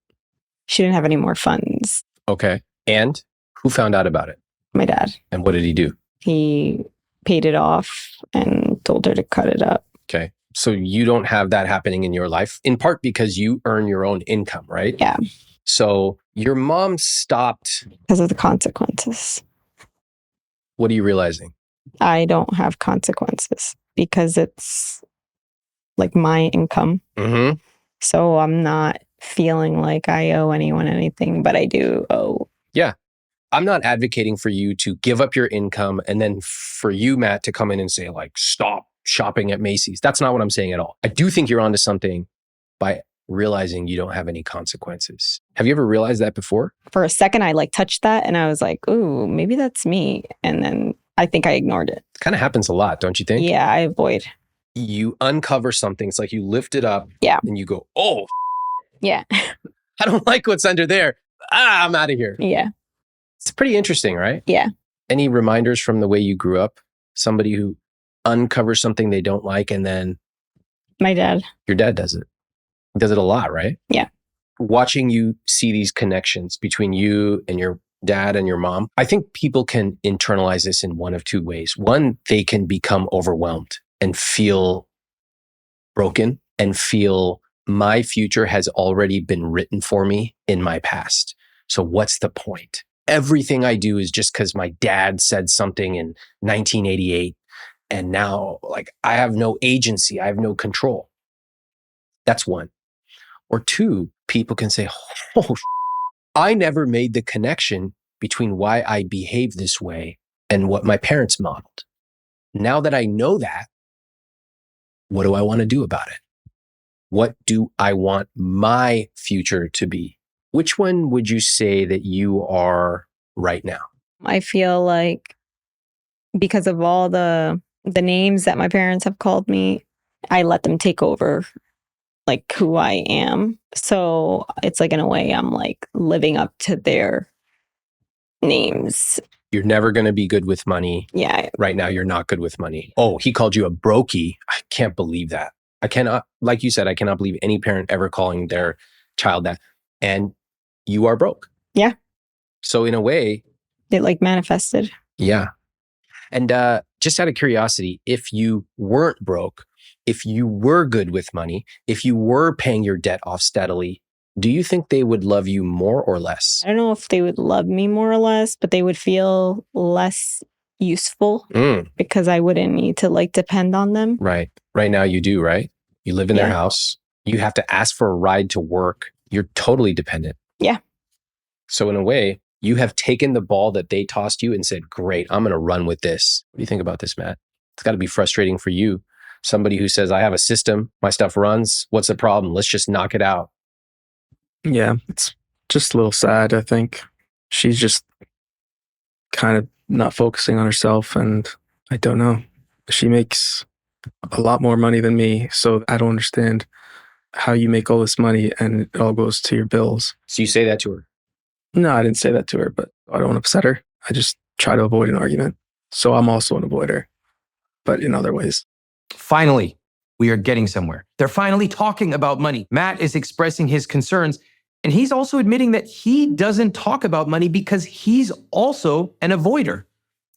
Speaker 2: She didn't have any more funds.
Speaker 4: Okay. And who found out about it?
Speaker 2: My dad.
Speaker 4: And what did he do?
Speaker 2: He paid it off and told her to cut it up.
Speaker 4: Okay. So you don't have that happening in your life, in part because you earn your own income, right?
Speaker 2: Yeah.
Speaker 4: So your mom stopped.
Speaker 2: Because of the consequences.
Speaker 4: What are you realizing?
Speaker 2: I don't have consequences because it's like my income.
Speaker 4: Mm-hmm.
Speaker 2: So I'm not feeling like I owe anyone anything, but I do owe.
Speaker 4: Yeah. I'm not advocating for you to give up your income and then for you, Matt, to come in and say like, stop shopping at Macy's. That's not what I'm saying at all. I do think you're onto something by realizing you don't have any consequences. Have you ever realized that before?
Speaker 2: For a second, I like touched that and I was like, ooh, maybe that's me. And then I think I ignored it.
Speaker 4: It kind of happens a lot, don't you think?
Speaker 2: Yeah, I avoid.
Speaker 4: You uncover something. It's like you lift it up.
Speaker 2: Yeah.
Speaker 4: And you go, oh,
Speaker 2: Yeah.
Speaker 4: I don't like what's under there. I'm out of here.
Speaker 2: Yeah.
Speaker 4: It's pretty interesting, right?
Speaker 2: Yeah.
Speaker 4: Any reminders from the way you grew up? Somebody who uncovers something they don't like and then
Speaker 2: My dad.
Speaker 4: your dad does it. He does it a lot, right?
Speaker 2: Yeah.
Speaker 4: Watching you see these connections between you and your dad and your mom, I think people can internalize this in one of two ways. One, they can become overwhelmed and feel broken and feel my future has already been written for me in my past. So what's the point? Everything I do is just because my dad said something in 1988. And now, like, I have no agency. I have no control. That's one. Or two, people can say, oh, I never made the connection between why I behave this way and what my parents modeled. Now that I know that, what do I want to do about it? What do I want my future to be? Which one would you say that you are right now?
Speaker 2: I feel like because of all the names that my parents have called me, I let them take over like who I am. So it's like in a way I'm like living up to their names.
Speaker 4: You're never going to be good with money.
Speaker 2: Yeah.
Speaker 4: Right now, you're not good with money. Oh, he called you a brokey. I can't believe that. I cannot, like you said, I cannot believe any parent ever calling their child that. And you are broke.
Speaker 2: Yeah.
Speaker 4: So in a way,
Speaker 2: It like manifested.
Speaker 4: yeah. And just out of curiosity, if you weren't broke, if you were good with money, if you were paying your debt off steadily, do you think they would love you more or less?
Speaker 2: I don't know if they would love me more or less, but they would feel less useful because I wouldn't need to like depend on them.
Speaker 4: Right. Right now you do, right? You live in their
Speaker 2: Yeah.
Speaker 4: house. You have to ask for a ride to work. You're totally dependent.
Speaker 2: Yeah.
Speaker 4: So in a way, you have taken the ball that they tossed you and said, great, I'm going to run with this. What do you think about this, Matt? It's got to be frustrating for you. Somebody who says, I have a system, my stuff runs. What's the problem? Let's just knock it out.
Speaker 3: Yeah, it's just a little sad, I think. She's just kind of not focusing on herself, and I don't know. She makes a lot more money than me, so I don't understand how you make all this money and it all goes to your bills.
Speaker 4: So you say that to her.
Speaker 3: No, I didn't say that to her, but I don't want to upset her. I just try to avoid an argument. So I'm also an avoider, but in other ways.
Speaker 1: Finally, we are getting somewhere. They're finally talking about money. Matt is expressing his concerns, and he's also admitting that he doesn't talk about money because he's also an avoider.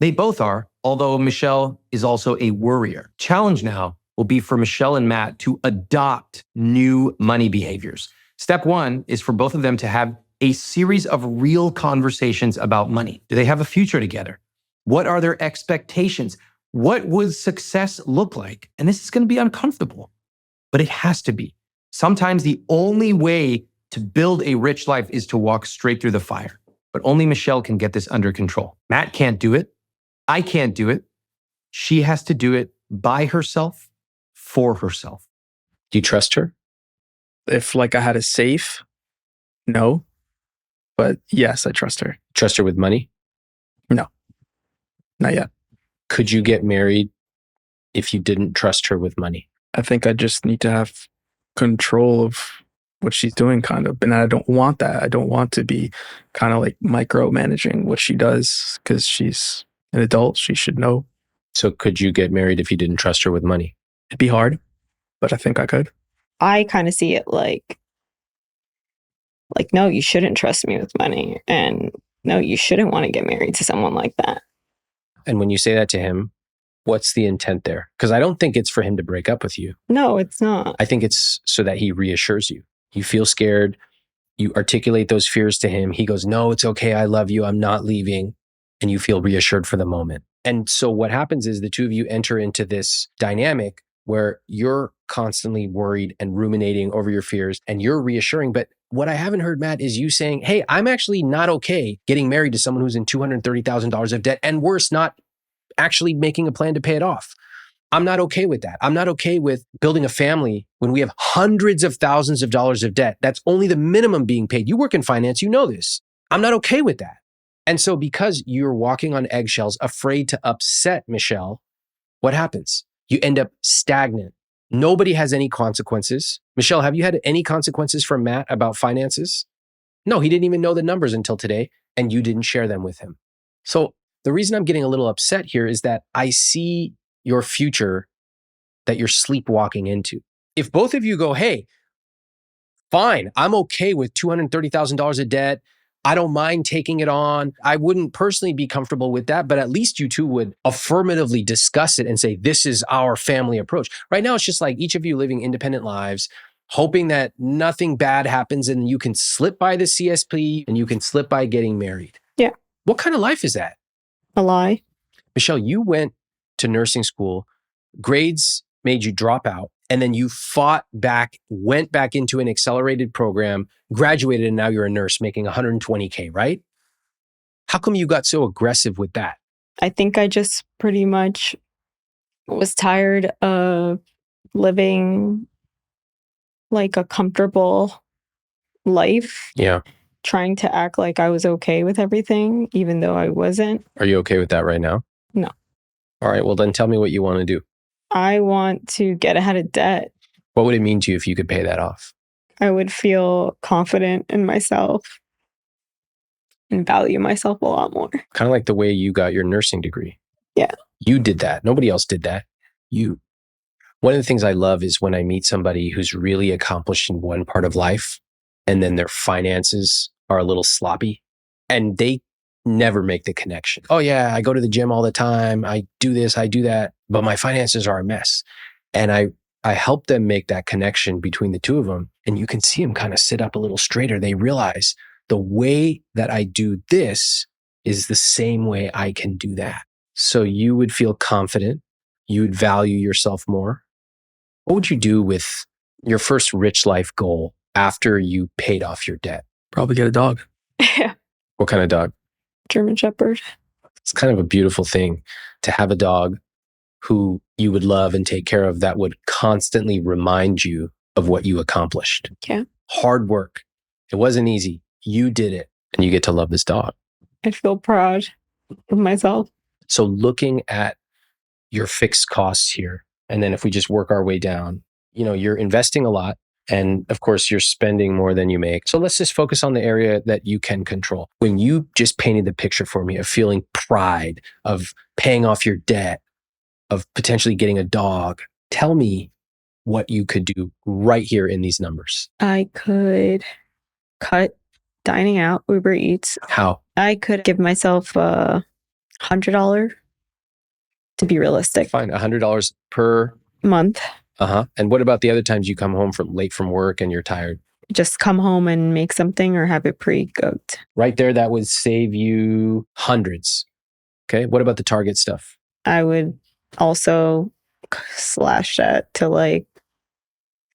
Speaker 1: They both are, although Michelle is also a worrier. Challenge now will be for Michelle and Matt to adopt new money behaviors. Step one is for both of them to have a series of real conversations about money. Do they have a future together? What are their expectations? What would success look like? And this is going to be uncomfortable, but it has to be. Sometimes the only way to build a rich life is to walk straight through the fire. But only Michelle can get this under control. Matt can't do it. I can't do it. She has to do it by herself, for herself.
Speaker 4: Do you trust her?
Speaker 3: If like I had a safe, no. But yes, I trust her.
Speaker 4: Trust her with money?
Speaker 3: Not yet.
Speaker 4: Could you get married if you didn't trust her with money?
Speaker 3: I think I just need to have control of what she's doing, kind of. And I don't want that. I don't want to be kind of like micromanaging what she does because she's an adult. She should know.
Speaker 4: So could you get married if you didn't trust her with money?
Speaker 3: It'd be hard, but I think I could.
Speaker 2: I kind of see it like, no, you shouldn't trust me with money. And no, you shouldn't want to get married to someone like that.
Speaker 4: And when you say that to him, what's the intent there? Because I don't think it's for him to break up with you.
Speaker 2: No, it's not.
Speaker 4: I think it's so that he reassures you. You feel scared. You articulate those fears to him. He goes, no, it's okay. I love you. I'm not leaving. And you feel reassured for the moment. And so what happens is the two of you enter into this dynamic where you're constantly worried and ruminating over your fears and you're reassuring. But what I haven't heard, Matt, is you saying, hey, I'm actually not okay getting married to someone who's in $230,000 of debt, and worse, not actually making a plan to pay it off. I'm not okay with that. I'm not okay with building a family when we have hundreds of thousands of dollars of debt. That's only the minimum being paid. You work in finance, you know this. I'm not okay with that. And so because you're walking on eggshells, afraid to upset Michelle, what happens? You end up stagnant. Nobody has any consequences. Michelle, have you had any consequences from Matt about finances? No, he didn't even know the numbers until today, and you didn't share them with him. So the reason I'm getting a little upset here is that I see your future that you're sleepwalking into. If both of you go, hey, fine, I'm okay with $230,000 of debt. I don't mind taking it on. I wouldn't personally be comfortable with that, but at least you two would affirmatively discuss it and say, this is our family approach. Right now, it's just like each of you living independent lives, hoping that nothing bad happens and you can slip by the CSP and you can slip by getting married.
Speaker 2: Yeah.
Speaker 4: What kind of life is that?
Speaker 2: A lie.
Speaker 4: Michelle, you went to nursing school, grades made you drop out, and then you fought back, went back into an accelerated program, graduated, and now you're a nurse making $120K, right? How come you got so aggressive with that?
Speaker 2: I think I just pretty much was tired of living like a comfortable life,
Speaker 4: Yeah.
Speaker 2: trying to act like I was okay with everything, even though I wasn't.
Speaker 4: Are you okay with that right now?
Speaker 2: No.
Speaker 4: All right, well then tell me what you want to do.
Speaker 2: I want to get ahead of debt.
Speaker 4: What would it mean to you if you could pay that off?
Speaker 2: I would feel confident in myself and value myself a lot more.
Speaker 4: Kind of like the way you got your nursing degree.
Speaker 2: Yeah.
Speaker 4: You did that. Nobody else did that. You. One of the things I love is when I meet somebody who's really accomplished in one part of life and then their finances are a little sloppy and they never make the connection. Oh yeah, I go to the gym all the time. I do this, I do that, but my finances are a mess. And I help them make that connection between the two of them. And you can see them kind of sit up a little straighter. They realize the way that I do this is the same way I can do that. So you would feel confident. You would value yourself more. What would you do with your first rich life goal after you paid off your debt?
Speaker 3: Probably get a dog.
Speaker 2: Yeah.
Speaker 4: What kind of dog?
Speaker 2: German Shepherd.
Speaker 4: It's kind of a beautiful thing to have a dog who you would love and take care of that would constantly remind you of what you accomplished.
Speaker 2: Yeah.
Speaker 4: Hard work. It wasn't easy. You did it and you get to love this dog.
Speaker 2: I feel proud of myself.
Speaker 4: So looking at your fixed costs here, and then if we just work our way down, you're investing a lot. And of course, you're spending more than you make. So let's just focus on the area that you can control. When you just painted the picture for me of feeling pride, of paying off your debt, of potentially getting a dog, tell me what you could do right here in these numbers.
Speaker 2: I could cut dining out, Uber Eats.
Speaker 4: How?
Speaker 2: I could give myself $100 to be realistic.
Speaker 4: Fine, $100 per
Speaker 2: month.
Speaker 4: And what about the other times you come home late from work and you're tired?
Speaker 2: Just come home and make something or have it pre-cooked.
Speaker 4: Right there, that would save you hundreds. Okay. What about the Target stuff?
Speaker 2: I would also slash that to like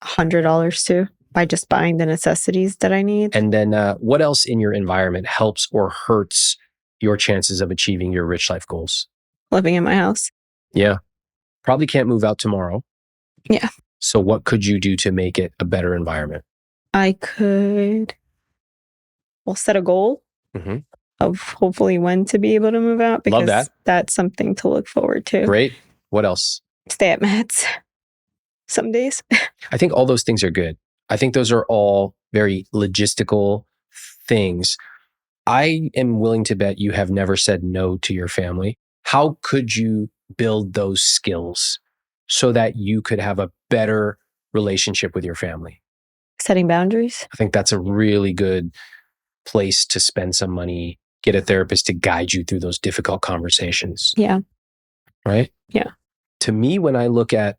Speaker 2: $100 too by just buying the necessities that I need.
Speaker 4: And then what else in your environment helps or hurts your chances of achieving your rich life goals?
Speaker 2: Living in my house.
Speaker 4: Yeah. Probably can't move out tomorrow.
Speaker 2: Yeah.
Speaker 4: So what could you do to make it a better environment?
Speaker 2: I could, set a goal
Speaker 4: Mhm.
Speaker 2: of hopefully when to be able to move out, because
Speaker 4: Love that.
Speaker 2: that's something to look forward to.
Speaker 4: Great. What else?
Speaker 2: Stay at Matt's some days.
Speaker 4: I think all those things are good. I think those are all very logistical things. I am willing to bet you have never said no to your family. How could you build those skills so that you could have a better relationship with your family?
Speaker 2: Setting boundaries.
Speaker 4: I think that's a really good place to spend some money, get a therapist to guide you through those difficult conversations.
Speaker 2: Yeah.
Speaker 4: Right?
Speaker 2: Yeah.
Speaker 4: To me, when I look at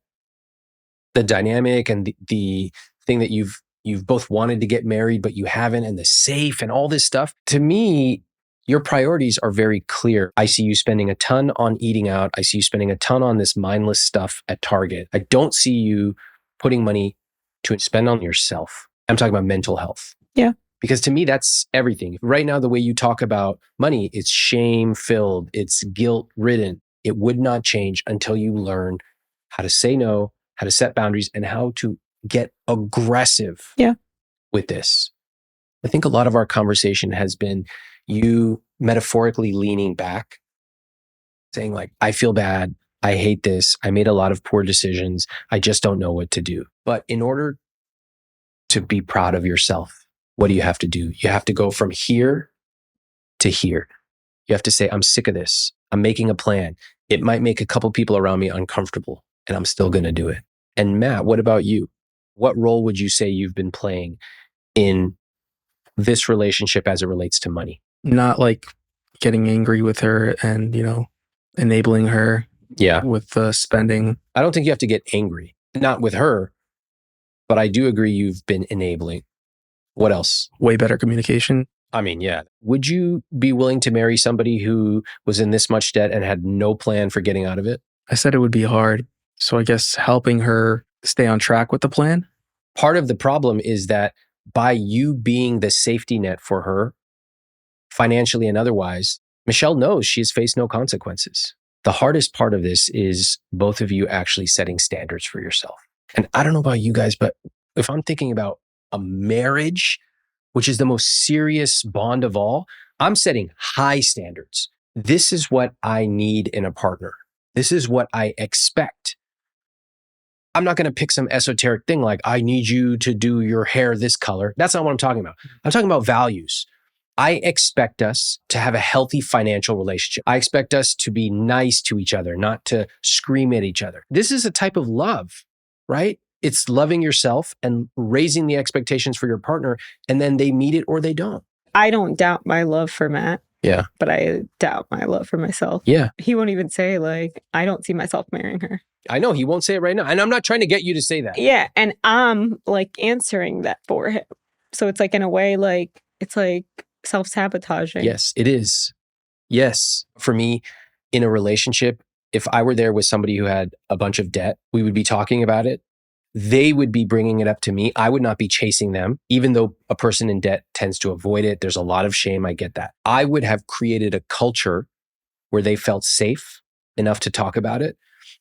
Speaker 4: the dynamic and the thing that you've both wanted to get married, but you haven't, and the safe and all this stuff, to me, your priorities are very clear. I see you spending a ton on eating out. I see you spending a ton on this mindless stuff at Target. I don't see you putting money to spend on yourself. I'm talking about mental health.
Speaker 2: Yeah.
Speaker 4: Because to me, that's everything. Right now, the way you talk about money, it's shame-filled, it's guilt-ridden. It would not change until you learn how to say no, how to set boundaries, and how to get aggressive with this. I think a lot of our conversation has been you metaphorically leaning back, saying like, I feel bad, I hate this, I made a lot of poor decisions, I just don't know what to do. But in order to be proud of yourself, what do you have to do? You have to go from here to here. You have to say, I'm sick of this. I'm making a plan. It might make a couple people around me uncomfortable, and I'm still going to do it. And Matt, what about you? What role would you say you've been playing in this relationship as it relates to money?
Speaker 3: Not like getting angry with her and, enabling her with the spending.
Speaker 4: I don't think you have to get angry, not with her, but I do agree you've been enabling. What else?
Speaker 3: Way better communication.
Speaker 4: I mean, yeah. Would you be willing to marry somebody who was in this much debt and had no plan for getting out of it?
Speaker 3: I said it would be hard. So I guess helping her stay on track with the plan.
Speaker 4: Part of the problem is that by you being the safety net for her, financially and otherwise, Michelle knows she has faced no consequences. The hardest part of this is both of you actually setting standards for yourself. And I don't know about you guys, but if I'm thinking about a marriage, which is the most serious bond of all, I'm setting high standards. This is what I need in a partner. This is what I expect. I'm not going to pick some esoteric thing like, I need you to do your hair this color. That's not what I'm talking about. I'm talking about values. I expect us to have a healthy financial relationship. I expect us to be nice to each other, not to scream at each other. This is a type of love, right? It's loving yourself and raising the expectations for your partner, and then they meet it or they don't.
Speaker 2: I don't doubt my love for Matt.
Speaker 4: Yeah.
Speaker 2: But I doubt my love for myself.
Speaker 4: Yeah.
Speaker 2: He won't even say like, I don't see myself marrying her.
Speaker 4: I know he won't say it right now. And I'm not trying to get you to say that.
Speaker 2: Yeah. And I'm like answering that for him. So it's like in a way, like, it's like self-sabotaging.
Speaker 4: Yes, it is. Yes. For me, in a relationship, if I were there with somebody who had a bunch of debt, we would be talking about it. They would be bringing it up to me. I would not be chasing them, even though a person in debt tends to avoid it. There's a lot of shame. I get that. I would have created a culture where they felt safe enough to talk about it.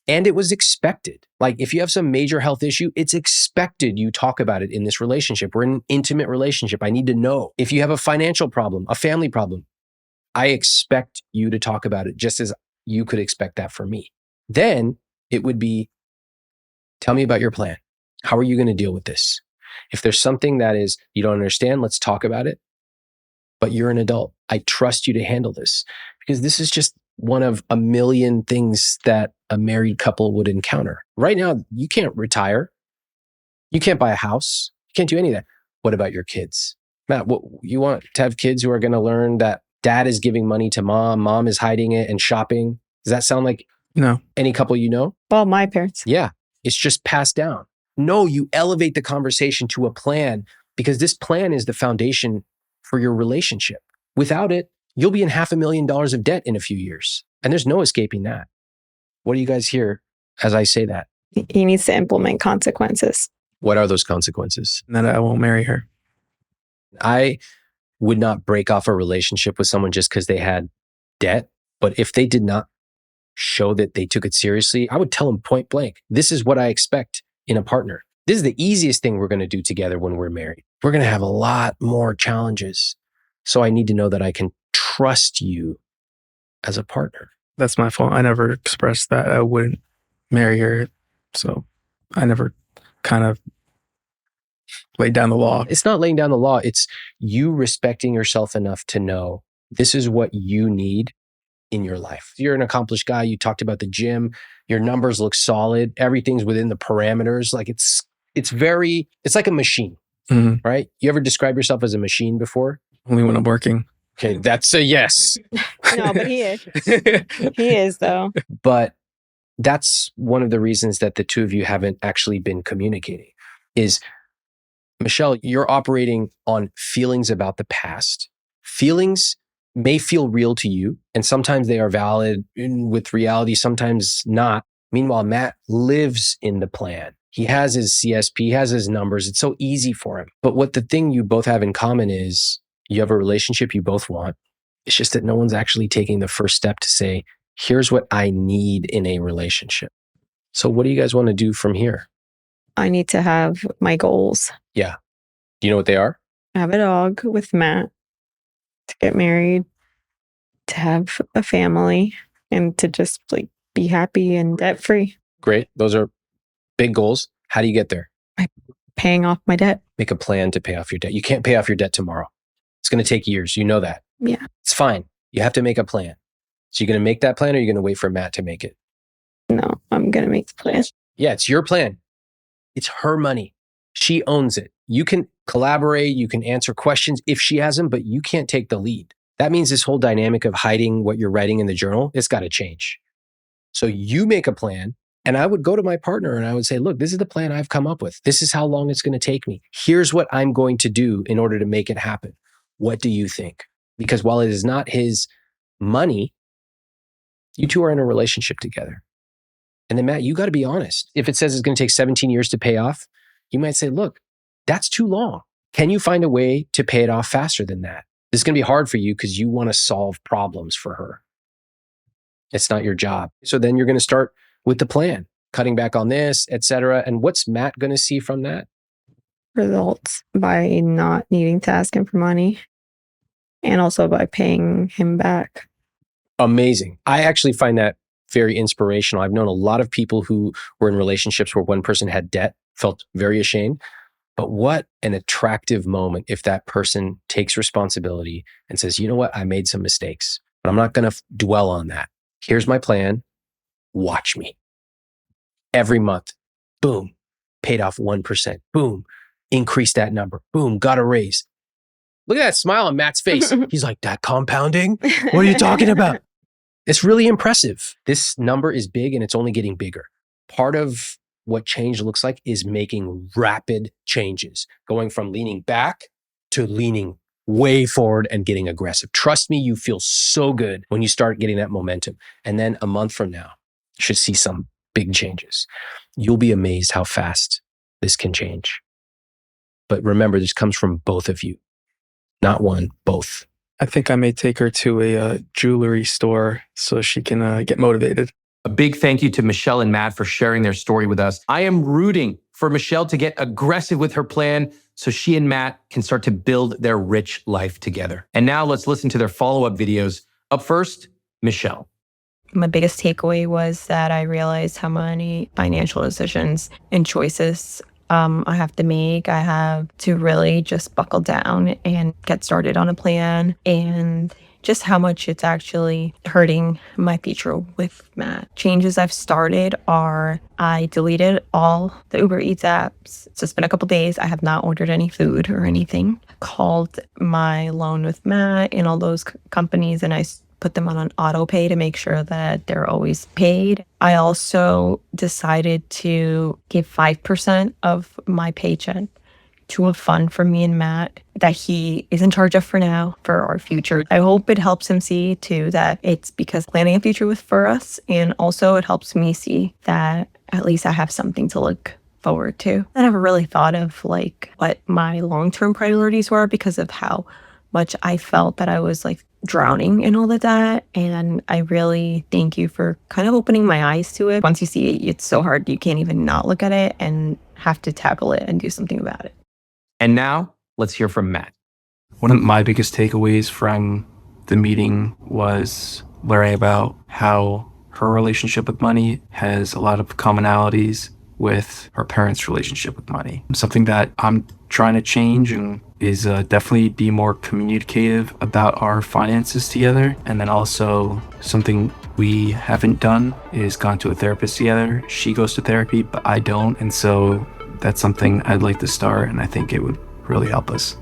Speaker 4: And it was expected. Like if you have some major health issue, it's expected you talk about it in this relationship. We're in an intimate relationship. I need to know. If you have a financial problem, a family problem, I expect you to talk about it just as you could expect that for me. Then it would be, tell me about your plan. How are you going to deal with this? If there's something that is you don't understand, let's talk about it. But you're an adult. I trust you to handle this because this is just one of a million things that a married couple would encounter. Right now, you can't retire. You can't buy a house. You can't do any of that. What about your kids? Matt, what, you want to have kids who are going to learn that dad is giving money to mom is hiding it and shopping? Does that sound like
Speaker 3: No.
Speaker 4: any couple you know?
Speaker 2: Well, my parents.
Speaker 4: Yeah, it's just passed down. No, you elevate the conversation to a plan because this plan is the foundation for your relationship. Without it, you'll be in $500,000 of debt in a few years. And there's no escaping that. What do you guys hear as I say that?
Speaker 2: He needs to implement consequences.
Speaker 4: What are those consequences?
Speaker 3: And then I won't marry her.
Speaker 4: I would not break off a relationship with someone just because they had debt. But if they did not show that they took it seriously, I would tell them point blank, this is what I expect in a partner. This is the easiest thing we're going to do together when we're married. We're going to have a lot more challenges. So I need to know that I can trust you as a partner.
Speaker 3: That's my fault. I never expressed that I wouldn't marry her. So I never kind of laid down the law.
Speaker 4: It's not laying down the law. It's you respecting yourself enough to know this is what you need in your life. You're an accomplished guy. You talked about the gym. Your numbers look solid. Everything's within the parameters. Like it's like a machine, right? You ever describe yourself as a machine before?
Speaker 3: Only when I'm working.
Speaker 4: Okay, that's a yes.
Speaker 2: No, but he is. He is, though.
Speaker 4: But that's one of the reasons that the two of you haven't actually been communicating is, Michelle, you're operating on feelings about the past. Feelings may feel real to you, and sometimes they are valid with reality, sometimes not. Meanwhile, Matt lives in the plan. He has his CSP, he has his numbers. It's so easy for him. But what the thing you both have in common is you have a relationship you both want. It's just that no one's actually taking the first step to say, here's what I need in a relationship. So what do you guys want to do from here?
Speaker 2: I need to have my goals.
Speaker 4: Yeah. Do you know what they are?
Speaker 2: Have a dog with Matt, to get married, to have a family, and to just like be happy and debt free.
Speaker 4: Great. Those are big goals. How do you get there?
Speaker 2: Paying off my debt.
Speaker 4: Make a plan to pay off your debt. You can't pay off your debt tomorrow. It's going to take years. You know that.
Speaker 2: Yeah.
Speaker 4: It's fine. You have to make a plan. So you're going to make that plan or you're going to wait for Matt to make it?
Speaker 2: No, I'm going to make the plan.
Speaker 4: Yeah, it's your plan. It's her money. She owns it. You can collaborate. You can answer questions if she has them, but you can't take the lead. That means this whole dynamic of hiding what you're writing in the journal, it's got to change. So you make a plan. And I would go to my partner and I would say, look, this is the plan I've come up with. This is how long it's going to take me. Here's what I'm going to do in order to make it happen. What do you think? Because while it is not his money, you two are in a relationship together. And then Matt, you got to be honest. If it says it's going to take 17 years to pay off, you might say, look, that's too long. Can you find a way to pay it off faster than that? This is going to be hard for you because you want to solve problems for her. It's not your job. So then you're going to start with the plan, cutting back on this, et cetera. And what's Matt going to see from that?
Speaker 2: Results by not needing to ask him for money, and also by paying him back.
Speaker 4: Amazing. I actually find that very inspirational. I've known a lot of people who were in relationships where one person had debt, felt very ashamed. But what an attractive moment if that person takes responsibility and says, you know what, I made some mistakes, but I'm not going to dwell on that. Here's my plan. Watch me. Every month, boom, paid off 1%. Boom, increase that number. Boom, got a raise. Look at that smile on Matt's face. He's like, that compounding? What are you talking about? It's really impressive. This number is big and it's only getting bigger. Part of what change looks like is making rapid changes, going from leaning back to leaning way forward and getting aggressive. Trust me, you feel so good when you start getting that momentum. And then a month from now, you should see some big changes. You'll be amazed how fast this can change. But remember, this comes from both of you, not one, both.
Speaker 3: I think I may take her to a jewelry store so she can get motivated.
Speaker 1: A big thank you to Michelle and Matt for sharing their story with us. I am rooting for Michelle to get aggressive with her plan so she and Matt can start to build their rich life together. And now let's listen to their follow-up videos. Up first, Michelle.
Speaker 5: My biggest takeaway was that I realized how many financial decisions and choices I have to make. I have to really just buckle down and get started on a plan, and just how much it's actually hurting my future with Matt. Changes I've started are I deleted all the Uber Eats apps. So it's been a couple days. I have not ordered any food or anything. Called my loan with Matt and all those companies, and I put them on an auto pay to make sure that they're always paid. I also decided to give 5% of my paycheck to a fund for me and Matt that he is in charge of for now, for our future. I hope it helps him see too that it's because planning a future for us, and also it helps me see that at least I have something to look forward to. I never really thought of like what my long-term priorities were because of how much I felt that I was like drowning in all of that. And I really thank you for kind of opening my eyes to it. Once you see it, it's so hard. You can't even not look at it and have to tackle it and do something about it.
Speaker 1: And now let's hear from Matt.
Speaker 3: One of my biggest takeaways from the meeting was learning about how her relationship with money has a lot of commonalities with her parents' relationship with money. Something that I'm trying to change and is definitely be more communicative about our finances together. And then also something we haven't done is gone to a therapist together. She goes to therapy, but I don't. And so that's something I'd like to start, and I think it would really help us.